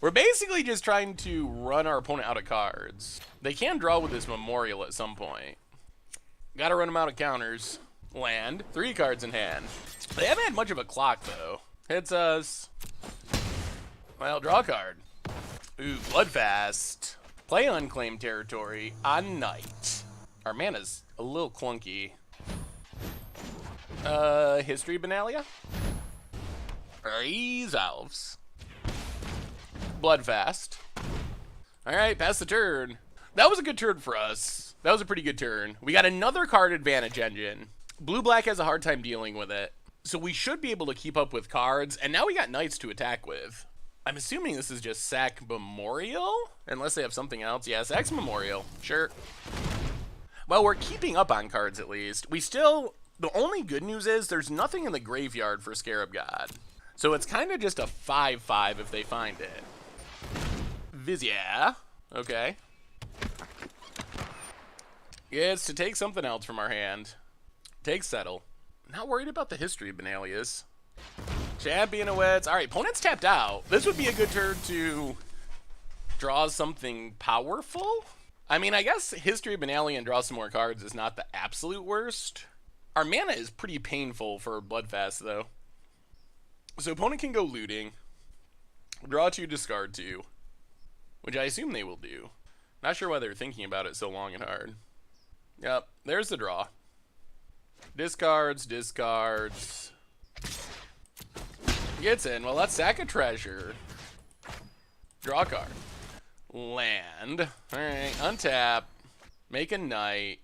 We're basically just trying to run our opponent out of cards. They can draw with this Memorial at some point. Gotta run them out of counters. Land. 3 cards in hand. They haven't had much of a clock, though. Hits us. Well, draw a card. Ooh, Bloodfast. Play Unclaimed Territory on Knight. Our mana's a little clunky. History Benalia. Resolves. Bloodfast. Alright, pass the turn. That was a good turn for us. That was a pretty good turn. We got another card advantage engine. Blue-black has a hard time dealing with it. So we should be able to keep up with cards. And now we got knights to attack with. I'm assuming this is just sack Memorial? Unless they have something else. Yeah, sack's Memorial. Sure. Well, we're keeping up on cards at least. We still... The only good news is there's nothing in the graveyard for Scarab God. So it's kind of just a 5/5 if they find it. Vizia. Okay. Gets to take something else from our hand. Take Settle. Not worried about the history of Benalia's. Champion of Wits. Alright, opponent's tapped out. This would be a good turn to draw something powerful. I mean, I guess history of Benalia and draw some more cards is not the absolute worst. Our mana is pretty painful for Bloodfast, though. So opponent can go looting. Draw 2, discard 2. Which I assume they will do. Not sure why they're thinking about it so long and hard. Yep, there's the draw. Discards, discards. Gets in. Well, let's sack a treasure. Draw a card. Land. Alright, untap. Make a knight.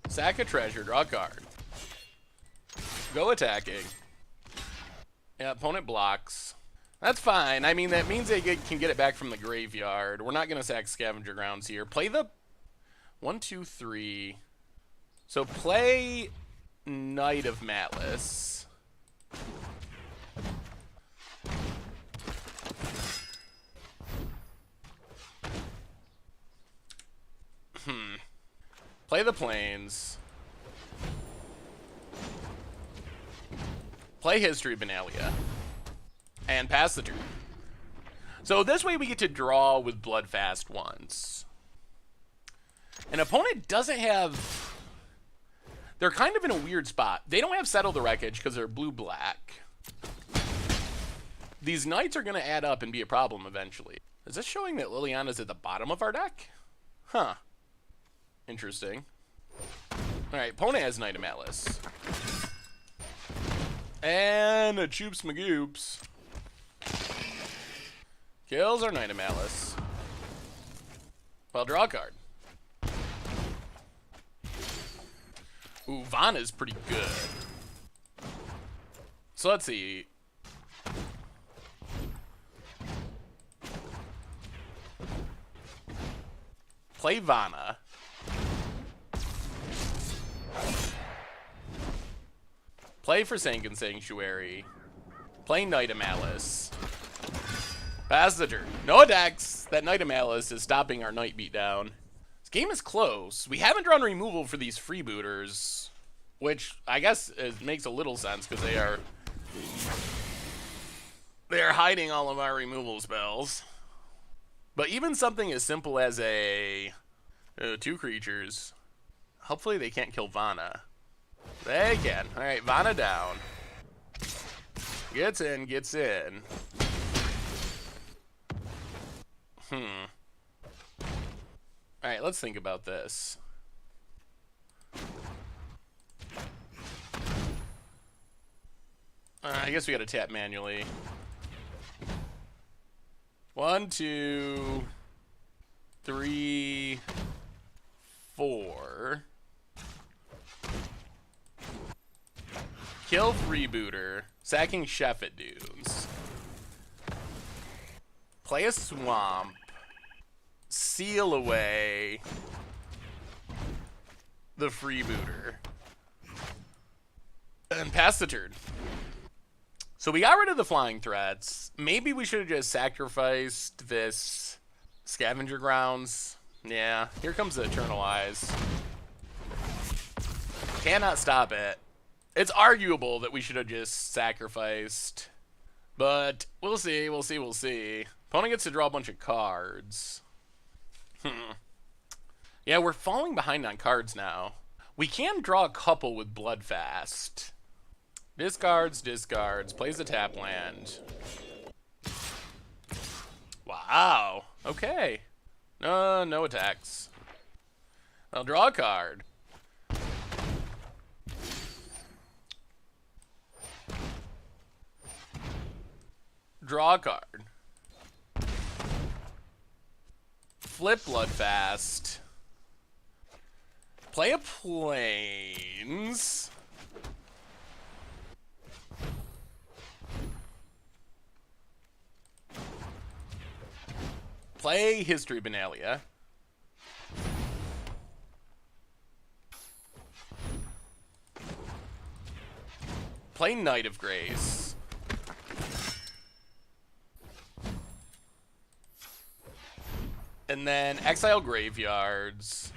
Sack a treasure, draw a card. Go attacking. Yeah, opponent blocks. That's fine. I mean, that means they can get it back from the graveyard. We're not going to sack Scavenger Grounds here. Play the 1, 2, 3. So play Knight of Malice. Play the Plains. Play History Benalia. And pass the turn. So this way we get to draw with Bloodfast once. An opponent doesn't have... They're kind of in a weird spot. They don't have Settle the Wreckage because they're blue-black. These knights are going to add up and be a problem eventually. Is this showing that Liliana's at the bottom of our deck? Huh. Interesting. Alright, opponent has Knight of Malice. And a Choops Magoops. Kills our Knight of Malice. Well, draw a card. Ooh, Vanna's pretty good. So let's see. Play Vanna. Play Forsaken Sanctuary. Play Knight of Malice. Pass the turn. No attacks. That Knight of Malice is stopping our Knight beatdown. This game is close. We haven't drawn removal for these freebooters, which I guess makes a little sense because they are hiding all of our removal spells. But even something as simple as a 2 creatures, hopefully they can't kill Vanna. They can. Alright, Vanna down. Gets in, gets in. Alright, let's think about this. I guess we gotta tap manually. 1, 2, 3, 4. Kill Freebooter. Sacking Chef at dudes. Play a Swamp. Seal away the Freebooter. And pass the turn. So we got rid of the flying threats. Maybe we should have just sacrificed this Scavenger Grounds. Yeah, here comes the Eternalize. Cannot stop it. It's arguable that we should have just sacrificed. But we'll see, we'll see, we'll see. Opponent gets to draw a bunch of cards. Yeah, we're falling behind on cards now. We can draw a couple with Bloodfast. Discards, discards, plays a tap land. Wow, okay. No attacks. I'll draw a card. Draw a card. Flip Bloodfast. Play a Plains. Play History Benalia. Play Knight of Grace. And then exile graveyards.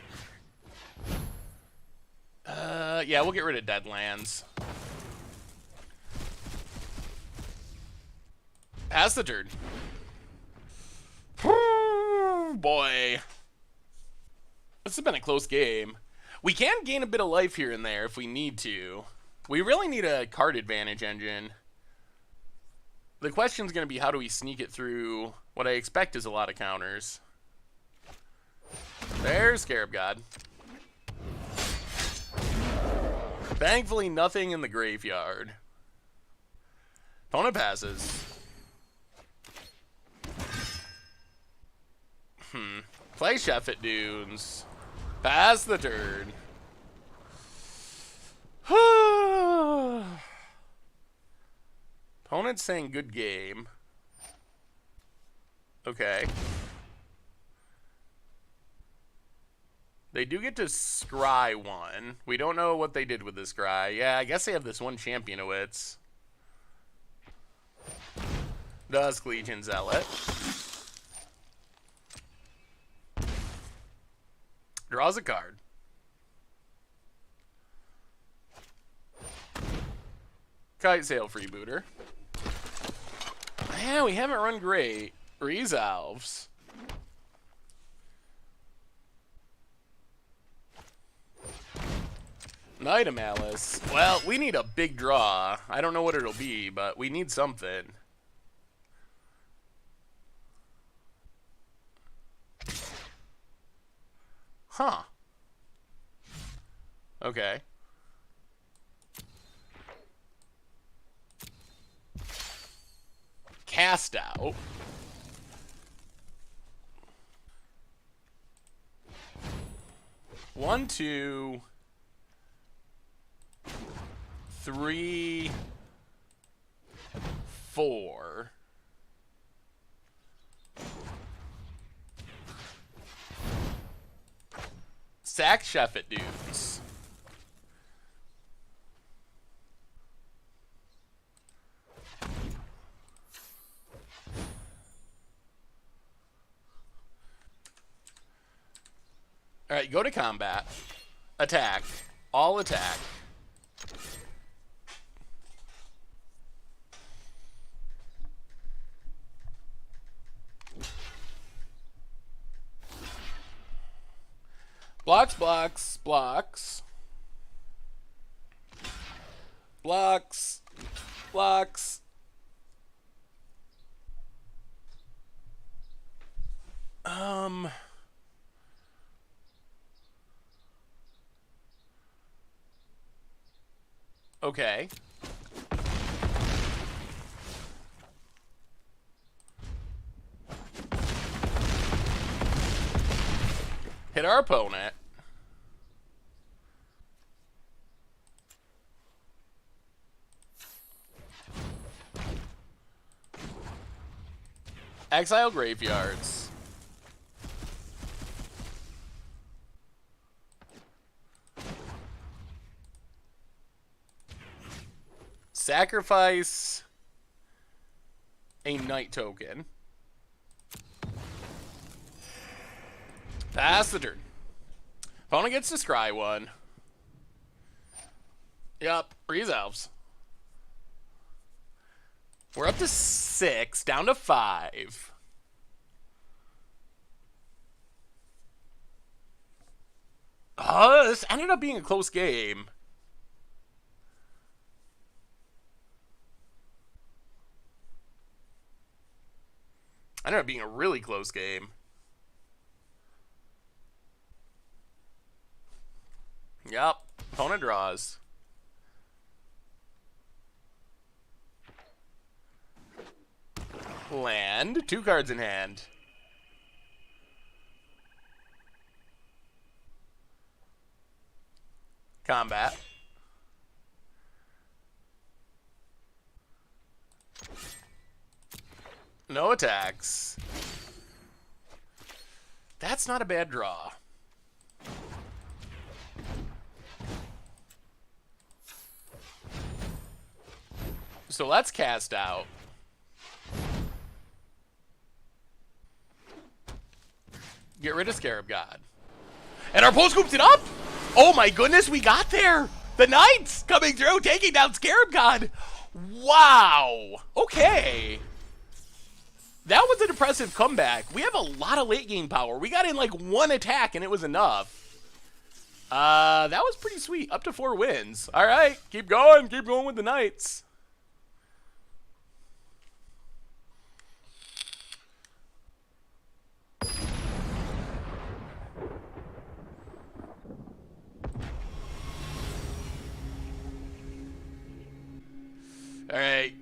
Yeah, we'll get rid of Deadlands. Pass the turn. Boy. This has been a close game. We can gain a bit of life here and there if we need to. We really need a card advantage engine. The question's going to be how do we sneak it through what I expect is a lot of counters. There's Scarab God. Thankfully, nothing in the graveyard. Opponent passes. Play Chef at Dunes. Pass the turn. Opponent's saying good game. Okay. They do get to scry one. We don't know what they did with this scry. Yeah, I guess they have this one champion of wits. Dusk Legion Zealot. Draws a card. Kite Sail Freebooter. Yeah, we haven't run great. Resolves. Knight of Malice. Well, we need a big draw. I don't know what it'll be, but we need something. Huh. Okay. Cast out. One, two, three, four. Sack Chef at dudes. Alright, go to combat. Attack. All attack. Blocks, blocks, blocks. Blocks, blocks. Okay. Hit our opponent. Exile graveyards. Sacrifice a night token. Pass the turn. Opponent gets to scry one. Yup, resolves. We're up to 6, down to 5. This ended up being a close game. Ended up being a really close game. Yup, opponent draws. Land, 2 cards in hand. Combat. No attacks. That's not a bad draw. So let's cast out. Get rid of Scarab God. And our post scoops it up! Oh my goodness, we got there! The Knights coming through, taking down Scarab God! Wow! Okay. That was an impressive comeback. We have a lot of late game power. We got in like 1 attack and it was enough. That was pretty sweet. Up to 4 wins. Alright, keep going with the Knights. Alright.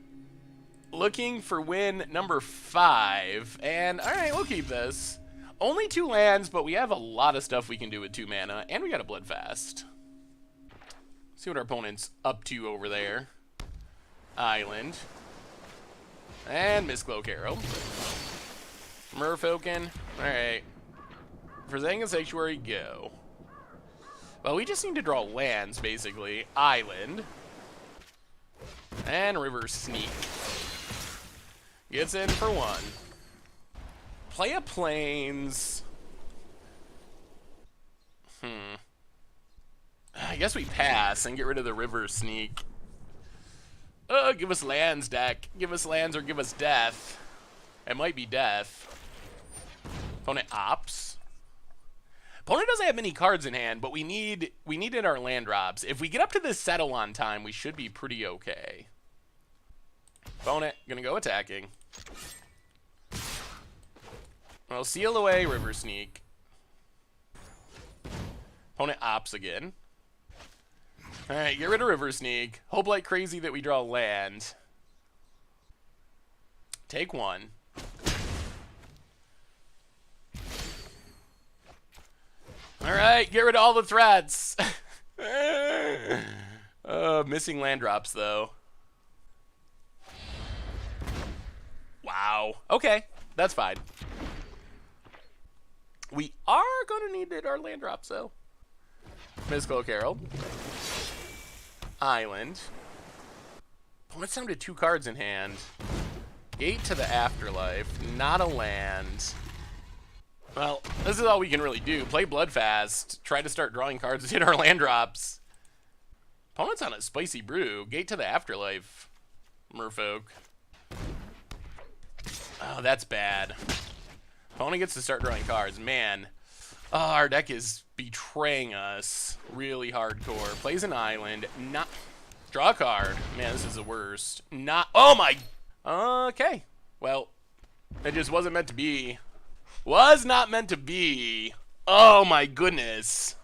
Looking for win number 5. And, alright, we'll keep this. Only 2 lands, but we have a lot of stuff we can do with 2 mana. And we got a Bloodfast. See what our opponent's up to over there. Island. And Mistcloak Arrow. Merfolk. Alright. For Zangan Sanctuary, go. Well, we just need to draw lands, basically. Island. And River Sneak. Gets in for 1. Play a Plains. I guess we pass and get rid of the River Sneak. Give us lands, deck. Give us lands or give us death. It might be death. Opponent opts. Opponent doesn't have many cards in hand, but we needed our land drops. If we get up to this settle on time, we should be pretty okay. Opponent gonna go attacking. Well, seal away River Sneak. Opponent opts again. Alright, get rid of River Sneak. Hope like crazy that we draw land. Take 1. Alright, get rid of all the threats. Missing land drops, though. Wow. Okay, that's fine. We are going to need our land drops, though. Mistcloak Arrow. Island. Opponent's down to 2 cards in hand. Gate to the Afterlife. Not a land. Well, this is all we can really do. Play Bloodfast. Try to start drawing cards to hit our land drops. Opponent's on a Spicy Brew. Gate to the Afterlife. Merfolk. Oh, that's bad. Opponent gets to start drawing cards. Man. Oh, our deck is betraying us really hardcore. Plays an island. Not... Draw a card. Man, this is the worst. Not... Oh, my... Okay. Well, it just wasn't meant to be. Was not meant to be. Oh, my goodness.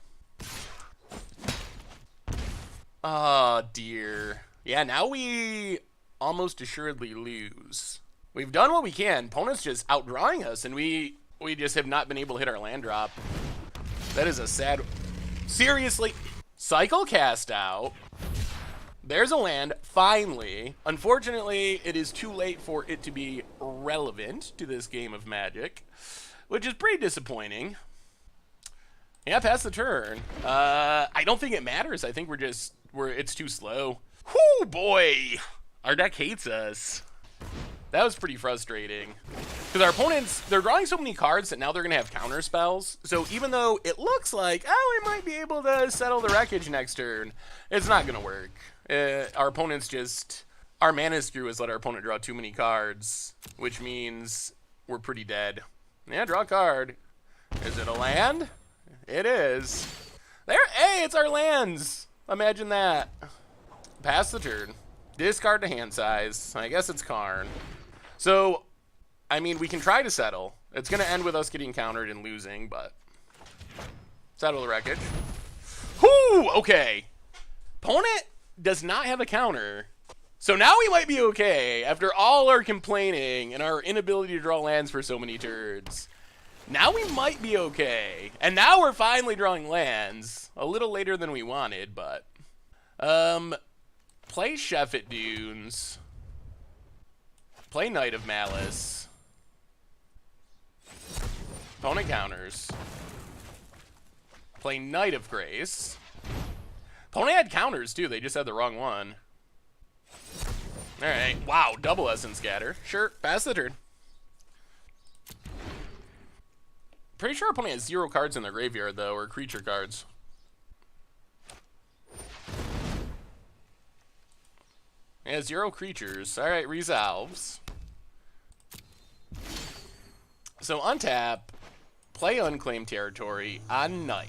Oh, dear. Yeah, now we almost assuredly lose. We've done what we can. Opponent's just outdrawing us, and we just have not been able to hit our land drop. That is a sad... Seriously? Cycle cast out. There's a land, finally. Unfortunately, it is too late for it to be relevant to this game of Magic, which is pretty disappointing. Yeah, pass the turn. I don't think it matters. I think it's too slow. Whoo, boy! Our deck hates us. That was pretty frustrating. Because our opponents, they're drawing so many cards that now they're going to have counter spells. So even though it looks like, oh, we might be able to settle the wreckage next turn, it's not going to work. Our opponents just... Our mana screw has let our opponent draw too many cards, which means we're pretty dead. Yeah, draw a card. Is it a land? It is. There, hey, it's our lands. Imagine that. Pass the turn. Discard to hand size. I guess it's Karn. So, I mean, we can try to settle. It's going to end with us getting countered and losing, but... Settle the wreckage. Whoo! Okay. Opponent does not have a counter. So now we might be okay, after all our complaining and our inability to draw lands for so many turns. Now we might be okay. And now we're finally drawing lands. A little later than we wanted, but... Play Chef at Dunes. Play Knight of Malice. Opponent counters. Play Knight of Grace. Opponent had counters too, they just had the wrong one. Alright, wow, double Essence Scatter. Sure, pass the turn. Pretty sure our opponent has 0 cards in their graveyard though, or creature cards. Yeah, 0 creatures. Alright, resolves. So untap, play Unclaimed Territory on Knight.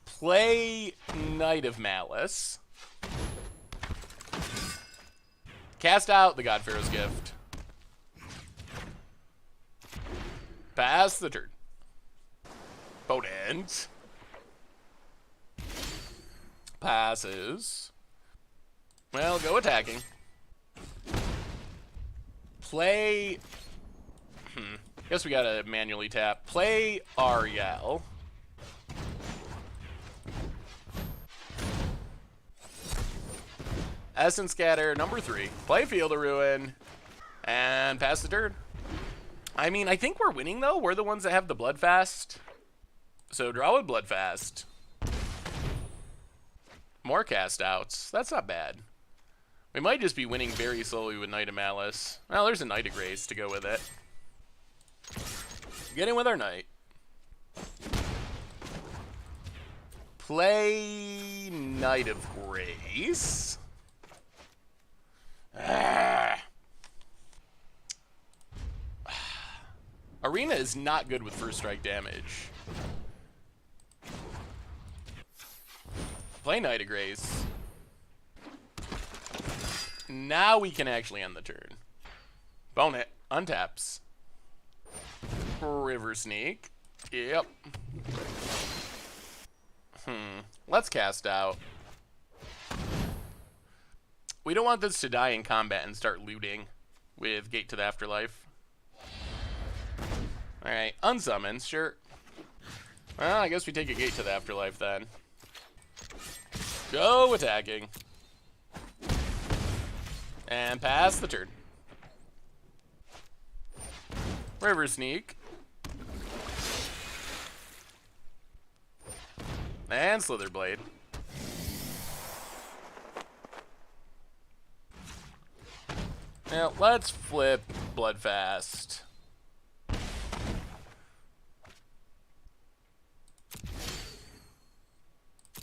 Play Knight of Malice. Cast out the God Pharaoh's Gift. Pass the turn. Opponent passes. Well, go attacking. Play... Guess we gotta manually tap. Play Aryel. Essence Scatter, number 3. Play Field of Ruin. And pass the turn. I mean, I think we're winning, though. We're the ones that have the Bloodfast. So draw with Bloodfast. More cast outs. That's not bad. We might just be winning very slowly with Knight of Malice. Well, there's a Knight of Grace to go with it. Get in with our Knight. Play Knight of Grace. Arena is not good with first strike damage. Play Knight of Grace. Now we can actually end the turn. Opponent untaps. River Sneak. Yep. Let's cast out. We don't want this to die in combat and start looting with Gate to the Afterlife. Alright, unsummons, sure. Well, I guess we take a Gate to the Afterlife then. Go attacking. And pass the turn. River Sneak. And Slitherblade. Now, let's flip Bloodfast.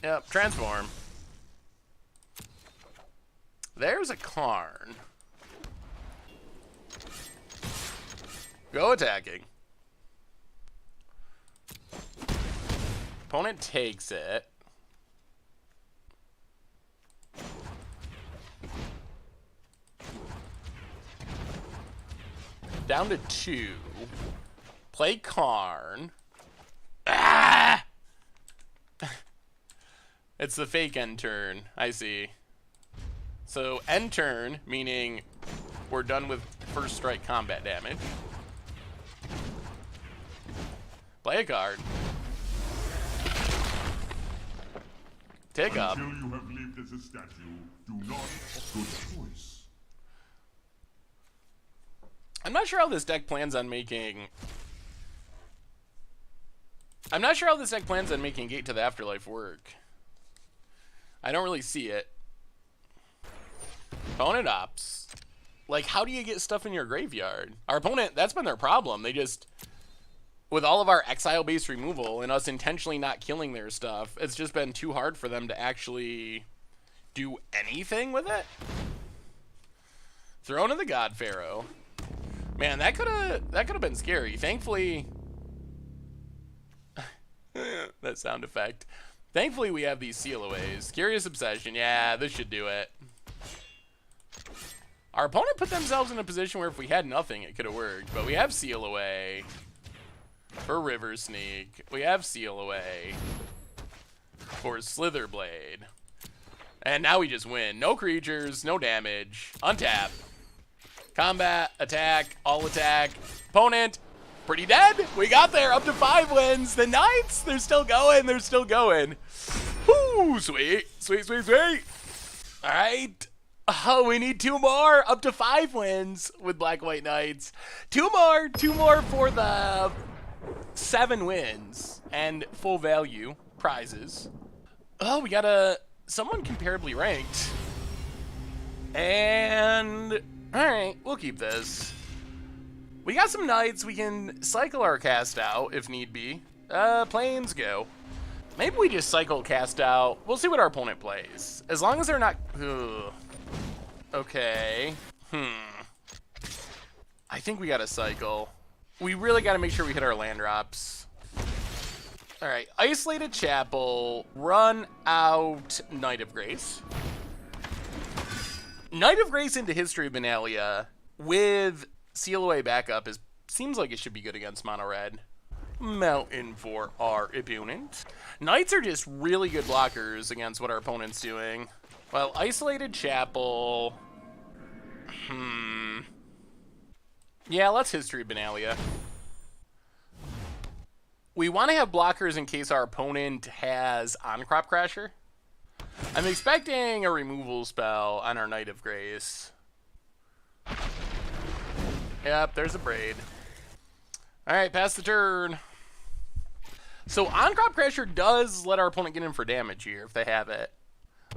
Yep, transform. There's a Karn. Go attacking. Opponent takes it. Down to 2. Play Karn. Ah! It's the fake end turn. I see. So end turn, meaning we're done with first strike combat damage. Play a card. Take up. Until you have lived as a statue, do not. Good choice. I'm not sure how this deck plans on making... I'm not sure how this deck plans on making Gate to the Afterlife work. I don't really see it. Opponent ops. Like, how do you get stuff in your graveyard? Our opponent, that's been their problem. They just, with all of our exile-based removal and us intentionally not killing their stuff, it's just been too hard for them to actually do anything with it. Throne of the God Pharaoh. Man, that could have been scary. Thankfully, that sound effect. Thankfully, we have these seal-aways. Curious Obsession. Yeah, this should do it. Our opponent put themselves in a position where if we had nothing, it could have worked. But we have Seal Away for River Sneak. We have Seal Away for Slitherblade. And now we just win. No creatures, no damage. Untap. Combat, attack, all attack. Opponent, pretty dead. We got there, up to 5 wins. The Knights, they're still going, they're still going. Whoo, sweet, sweet, sweet, sweet. All right. Oh, we need 2 more, up to 5 wins with Black White Knights. 2 more for the 7 wins and full value prizes. Oh, we got someone comparably ranked. And, all right, we'll keep this. We got some Knights. We can cycle our cast out if need be. Planes go. Maybe we just cycle cast out. We'll see what our opponent plays. As long as they're not... Ugh. Okay. I think we gotta cycle. We really gotta make sure we hit our land drops. Alright, Isolated Chapel, run out Knight of Grace. Knight of Grace into History of Benalia with Seal Away backup seems like it should be good against mono red. Mountain for our opponent. Knights are just really good blockers against what our opponent's doing. Well, Isolated Chapel. Yeah, let's History Benalia. We want to have blockers in case our opponent has On-Crop Crasher. I'm expecting a removal spell on our Knight of Grace. Yep, there's a Braid. Alright, pass the turn. So On-Crop Crasher does let our opponent get in for damage here if they have it.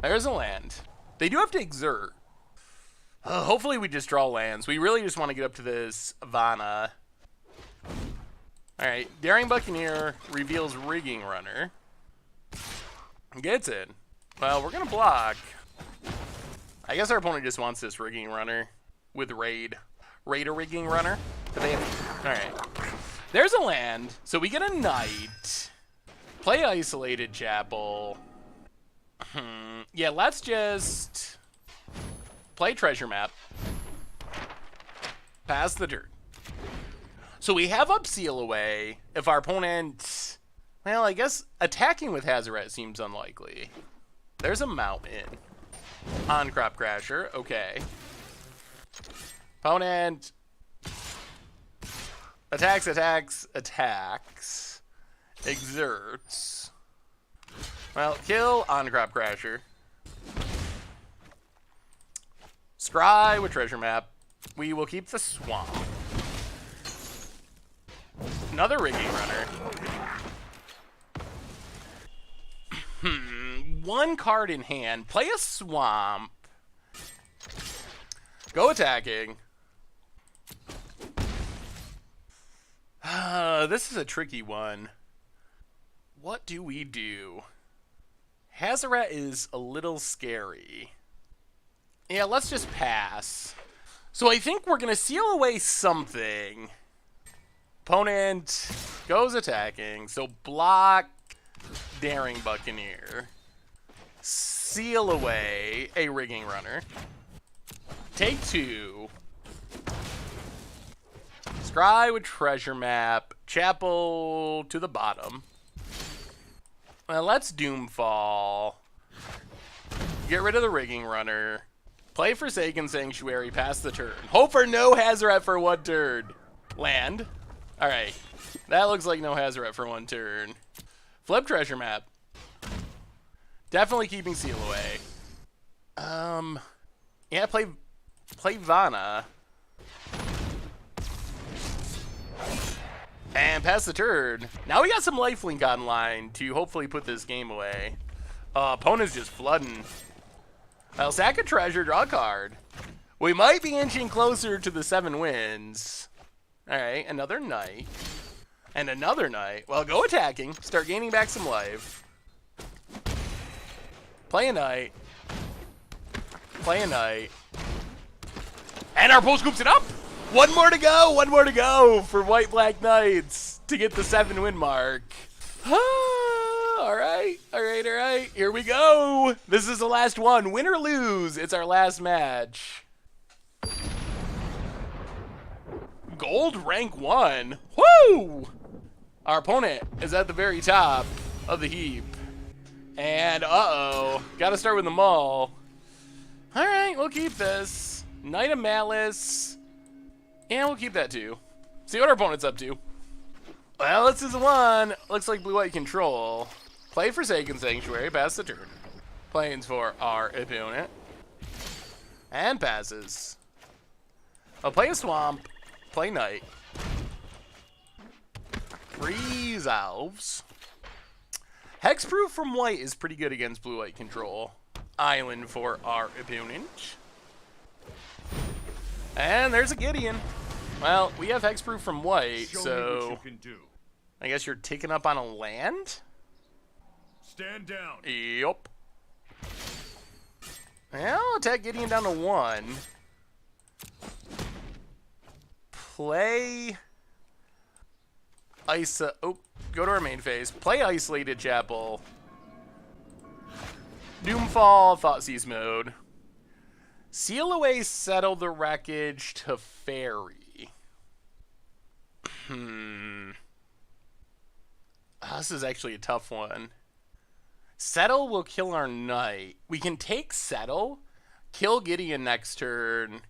There's a land. They do have to exert. Hopefully we just draw lands. We really just want to get up to this Vanna. Alright, Daring Buccaneer reveals Rigging Runner. Gets it. Well, we're going to block. I guess our opponent just wants this Rigging Runner with Raid. Raid a Rigging Runner? Alright. There's a land. So we get a Knight. Play Isolated Chapel. Yeah, let's just play Treasure Map. Pass the turn. So we have up Seal Away. If our opponent... Well, I guess attacking with Hazoret seems unlikely. There's a Mountain. On-Crop Crasher. Okay. Opponent... Attacks, attacks, attacks. Exerts. Well, kill On-Crop Crasher. Scry with Treasure Map. We will keep the Swamp. Another Rigging Runner. One card in hand. Play a Swamp. Go attacking. This is a tricky one. What do we do? Hazoret is a little scary. Yeah, let's just pass. So I think we're going to seal away something. Opponent goes attacking. So block Daring Buccaneer. Seal away a Rigging Runner. Take 2. Scry with Treasure Map. Chapel to the bottom. Well, let's Doomfall. Get rid of the Rigging Runner. Play Forsaken Sanctuary, pass the turn. Hope for no Hazoret for 1 turn. Land. Alright. That looks like no Hazoret for 1 turn. Flip Treasure Map. Definitely keeping Seal away. Yeah, play Vanna. And pass the turn. Now we got some lifelink online to hopefully put this game away. Opponent's just flooding. I'll sack a treasure, draw a card. We might be inching closer to the 7 wins. Alright, another knight. And another knight. Well, go attacking. Start gaining back some life. Play a knight. Play a knight. And our post scoops it up! One more to go for White Black Knights to get the 7 win mark. Alright. Here we go. This is the last one. Win or lose, it's our last match. Gold rank 1. Woo! Our opponent is at the very top of the heap. And uh-oh. Gotta start with the Maul. Alright, we'll keep this. Knight of Malice. And we'll keep that too. See what our opponent's up to. Well, this is the one. Looks like blue-white control. Play Forsaken Sanctuary, pass the turn. Planes for our opponent. And passes. I'll play a swamp. Play knight. Resolves. Hexproof from white is pretty good against blue-white control. Island for our opponent. And there's a Gideon. Well, we have hexproof from white, Show me so what you can do. I guess you're taking up on a land? Stand down. Yup. Well, attack Gideon down to 1. Play oh, go to our main phase. Play Isolated Chapel. Doomfall, Thoughtseize mode. Seal away, settle the wreckage to Fairy. This is actually a tough one. Settle will kill our knight. We can take Settle, kill Gideon next turn,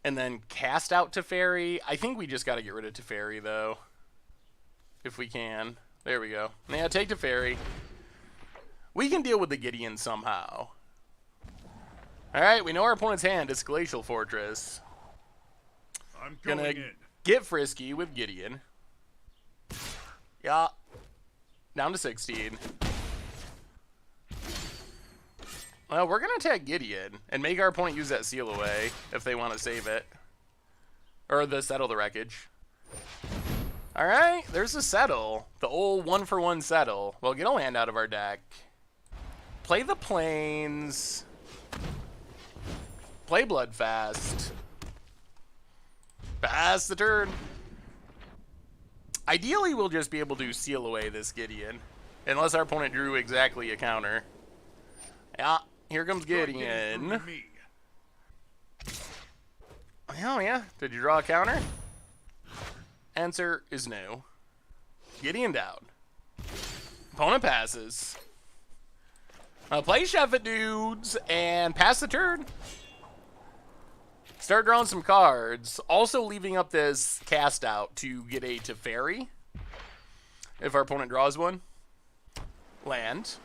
and then cast out Teferi. I think we just got to get rid of Teferi, though. If we can. There we go. Yeah, take Teferi. We can deal with the Gideon somehow. Alright, we know our opponent's hand is Glacial Fortress. I'm going Gonna in. get frisky with Gideon. Yeah. Down to 16. Well, we're going to attack Gideon and make our opponent use that seal away if they want to save it. Or settle the wreckage. Alright, there's a settle. The old 1-for-1 settle. Well, get a land out of our deck. Play the plains. Play Bloodfast. Pass the turn. Ideally, we'll just be able to seal away this Gideon. Unless our opponent drew exactly a counter. Yeah, here comes Gideon. Oh yeah, did you draw a counter? Answer is no. Gideon down. Opponent passes. Play Sheffet dudes and pass the turn. Start drawing some cards. Also leaving up this cast out to get a Teferi. If our opponent draws one. Land.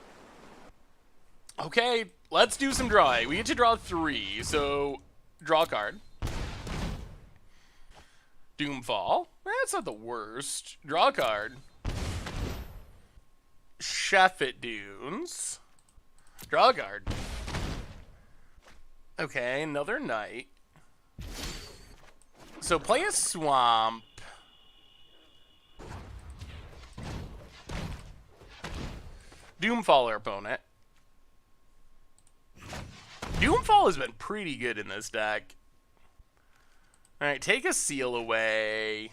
Okay, let's do some drawing. We get to draw 3, so draw a card. Doomfall. That's not the worst. Draw a card. Sheffet Dunes. Draw a card. Okay, another knight. So play a swamp. Doomfall our opponent. Doomfall has been pretty good in this deck. Alright, take a seal away.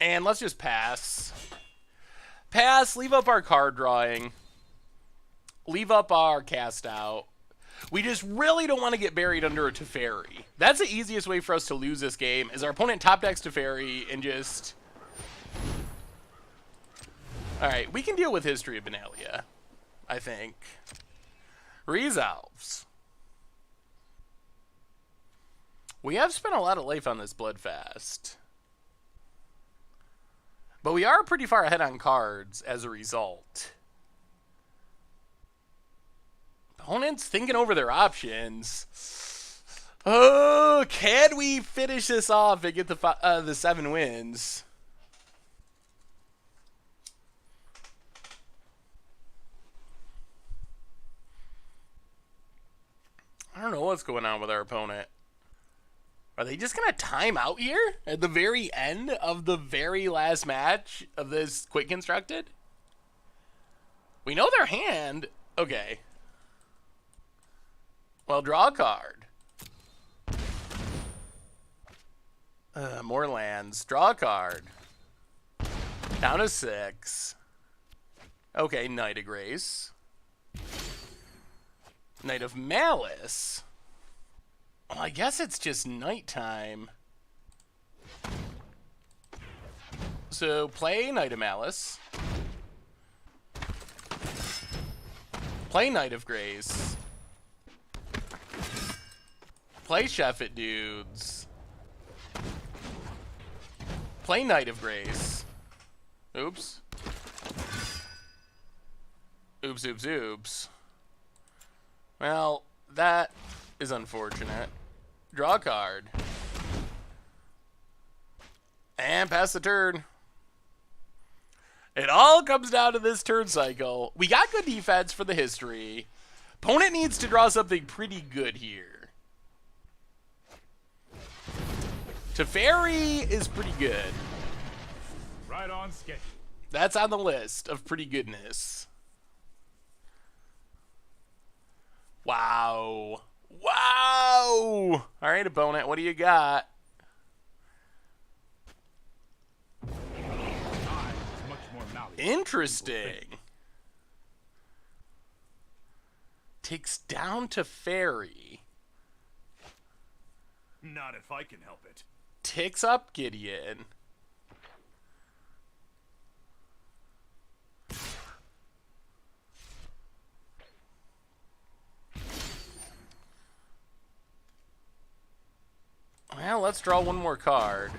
And let's just pass. Pass, leave up our card drawing. Leave up our cast out. We just really don't want to get buried under a Teferi. That's the easiest way for us to lose this game, is our opponent top decks Teferi and just... Alright, we can deal with History of Benalia, I think. Resolves. We have spent a lot of life on this Bloodfast. But we are pretty far ahead on cards as a result. Opponents thinking over their options. Oh, can we finish this off and get the 7 wins? I don't know what's going on with our opponent. Are they just going to time out here at the very end of the very last match of this quick constructed? We know their hand. Okay. Well, draw a card. More lands. Draw a card. Down to 6. Okay, Knight of Grace. Knight of Malice. Well, I guess it's just nighttime. So, play Knight of Malice. Play Knight of Grace. Play Chef It Dudes. Play Knight of Grace. Oops. Oops, oops, oops. Well, that is unfortunate. Draw a card. And pass the turn. It all comes down to this turn cycle. We got good defense for the history. Opponent needs to draw something pretty good here. Teferi is pretty good. Right on schedule. That's on the list of pretty goodness. Wow. Wow! All right, opponent, what do you got? Interesting. Takes down Teferi. Not if I can help it. Ticks up Gideon. Well, let's draw one more card.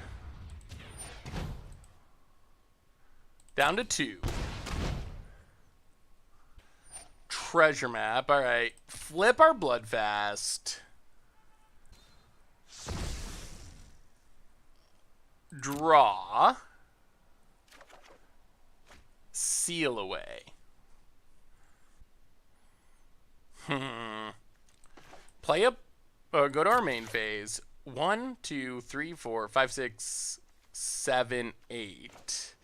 Down to 2. Treasure map. All right. Flip our Bloodfast. Draw. Seal away. Play up. Go to our main phase. 1, 2, 3, 4, 5, 6, 7, 8.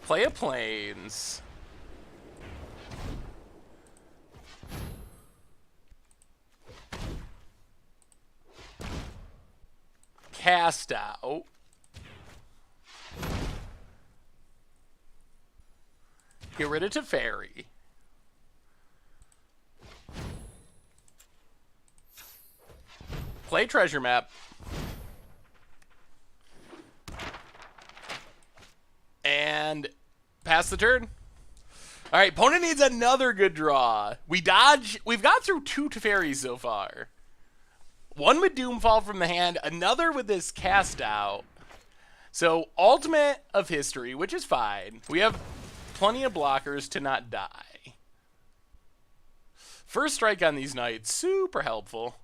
Play a plains. Cast out. Get rid of Teferi. Play treasure map. And pass the turn. All right, opponent needs another good draw. We've got through 2 Teferis so far. One with Doomfall from the hand, another with this cast out. So, ultimate of history, which is fine. We have plenty of blockers to not die. First strike on these knights, super helpful.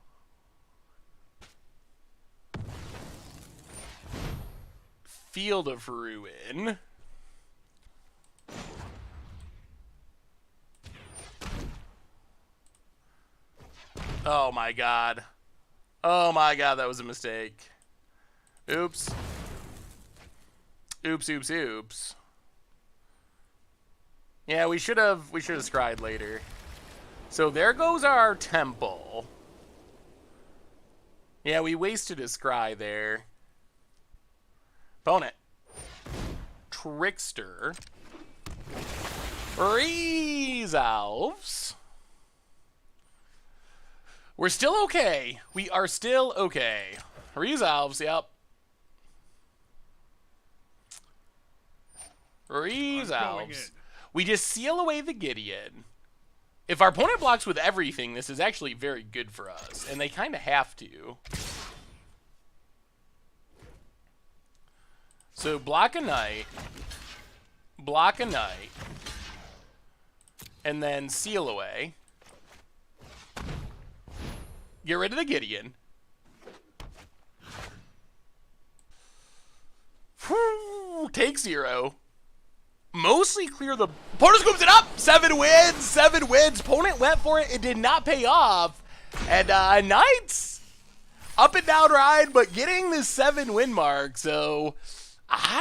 Field of Ruin. Oh my god. Oh my god, that was a mistake. Oops. Oops, oops, oops. Yeah, we should have scryed later. So there goes our temple. Yeah, we wasted a scry there. Opponent. Trickster. Resolves. We're still okay. We are still okay. Resolves, yep. Resolves. We just seal away the Gideon. If our opponent blocks with everything, this is actually very good for us. And they kind of have to. So block a knight. Block a knight. and then seal away. Get rid of the Gideon. Whew, take 0. Mostly clear the... Opponent scoops it up! 7 wins! 7 wins! Opponent went for it. It did not pay off. And Knights, up and down ride, but getting the 7-win mark. So,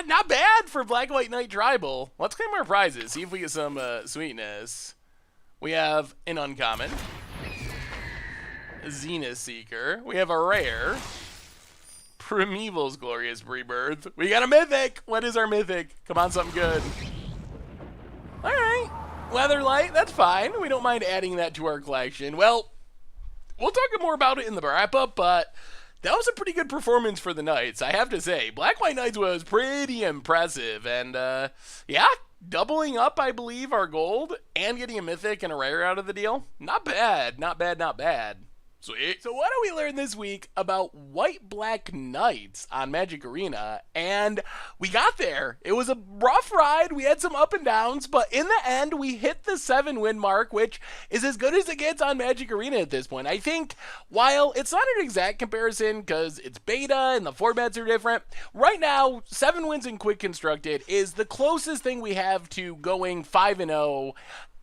not bad for Black White Knight Tribal. Let's claim our prizes. See if we get some sweetness. We have an uncommon. Zenith Seeker. We have a rare. Primeval's Glorious Rebirth. We got a mythic. What is our mythic? Come on, something good. All right. Weatherlight, that's fine. We don't mind adding that to our collection. Well, we'll talk more about it in the wrap-up, but that was a pretty good performance for the Knights, I have to say. Black White Knights was pretty impressive, and yeah, doubling up, I believe, our gold and getting a mythic and a rare out of the deal. Not bad, not bad, not bad. Sweet. So what do we learn this week about White-Black Knights on Magic Arena? And we got there. It was a rough ride. We had some up and downs, but in the end, we hit the 7-win mark, which is as good as it gets on Magic Arena at this point. I think while it's not an exact comparison because it's beta and the formats are different, right now, 7 wins in Quick Constructed is the closest thing we have to going 5-0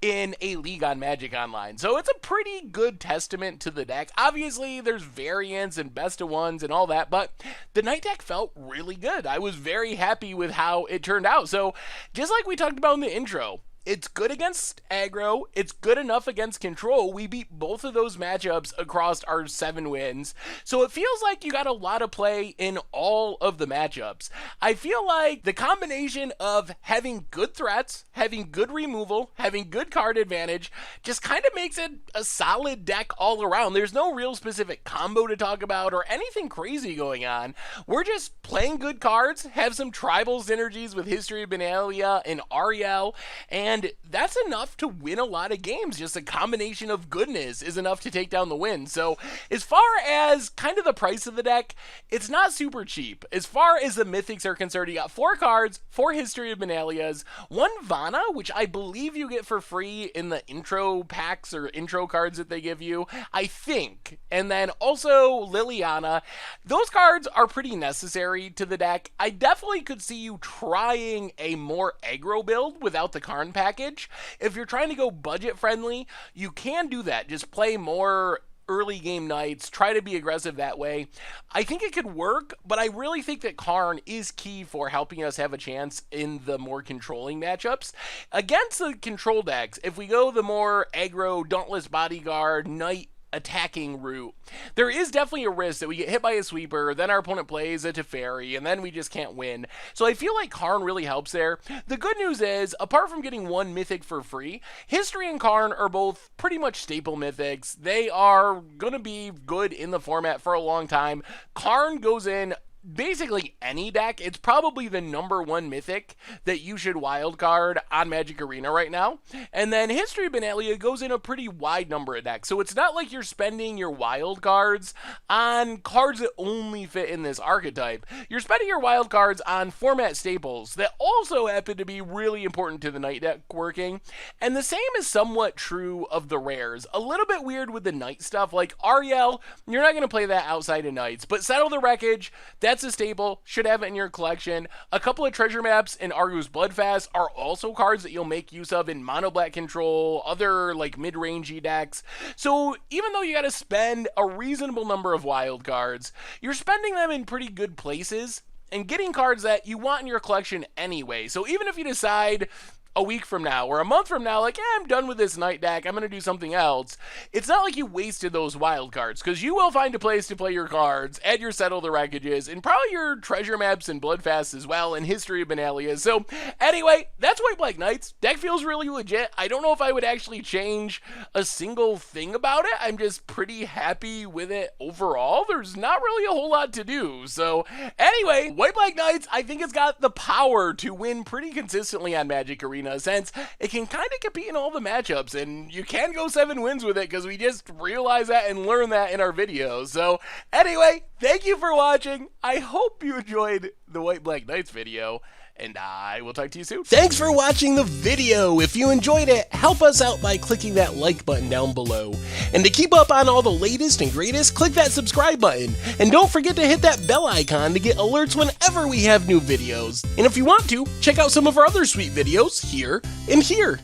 in a league on Magic Online. So it's a pretty good testament to the deck. Obviously, there's variants and best of ones and all that, but the Knight deck felt really good. I was very happy with how it turned out. So just like we talked about in the intro, it's good against aggro. It's good enough against control. We beat both of those matchups across our 7 wins. So it feels like you got a lot of play in all of the matchups. I feel like the combination of having good threats, having good removal, having good card advantage, just kind of makes it a solid deck all around. There's no real specific combo to talk about or anything crazy going on. We're just playing good cards, have some tribal synergies with History of Benalia and Aryel, and that's enough to win a lot of games. Just a combination of goodness is enough to take down the win. So as far as kind of the price of the deck, it's not super cheap. As far as the mythics are concerned, you got 4 cards, 4 History of Benalias, 1 Vana, which I believe you get for free in the intro packs or intro cards that they give you, I think. And then also Liliana. Those cards are pretty necessary to the deck. I definitely could see you trying a more aggro build without the Karn package. If you're trying to go budget friendly, you can do that. Just play more early game Knights, try to be aggressive that way. I think it could work, but I really think that Karn is key for helping us have a chance in the more controlling matchups. Against the control decks, if we go the more aggro, Dauntless Bodyguard, Knight attacking route, there is definitely a risk that we get hit by a sweeper, then our opponent plays a Teferi, and then we just can't win. So I feel like Karn really helps there. The good news is, apart from getting 1 mythic for free, History and Karn are both pretty much staple mythics. They are going to be good in the format for a long time. Karn goes in basically any deck. It's probably the #1 mythic that you should wildcard on Magic Arena right now. And then History of Benalia goes in a pretty wide number of decks. So it's not like you're spending your wild cards on cards that only fit in this archetype. You're spending your wild cards on format staples that also happen to be really important to the Knight deck working. And the same is somewhat true of the rares. A little bit weird with the Knight stuff, like Aryel, you're not going to play that outside of Knights, but Settle the Wreckage, that's a staple, should have it in your collection. A couple of treasure maps in Argu's Bloodfast are also cards that you'll make use of in mono black control, other like mid-rangey decks. So even though you got to spend a reasonable number of wild cards, you're spending them in pretty good places and getting cards that you want in your collection anyway. So even if you decide a week from now or a month from now, like, I'm done with this Knight deck, I'm going to do something else, it's not like you wasted those wild cards, because you will find a place to play your cards, add your Settle the Wreckages, and probably your treasure maps and Bloodfast as well, and History of Benalia. So anyway, that's White-Black Knights. Deck feels really legit. I don't know if I would actually change a single thing about it. I'm just pretty happy with it overall. There's not really a whole lot to do. So anyway, White-Black Knights, I think it's got the power to win pretty consistently on Magic Arena, since it can kind of compete in all the matchups, and you can go 7 wins with it because we just realized that and learned that in our videos. So anyway, thank you for watching. I hope you enjoyed the White-Black Knights video, and I will talk to you soon. Thanks for watching the video. If you enjoyed it, help us out by clicking that like button down below. And to keep up on all the latest and greatest, click that subscribe button. And don't forget to hit that bell icon to get alerts whenever we have new videos. And if you want to, check out some of our other sweet videos here and here.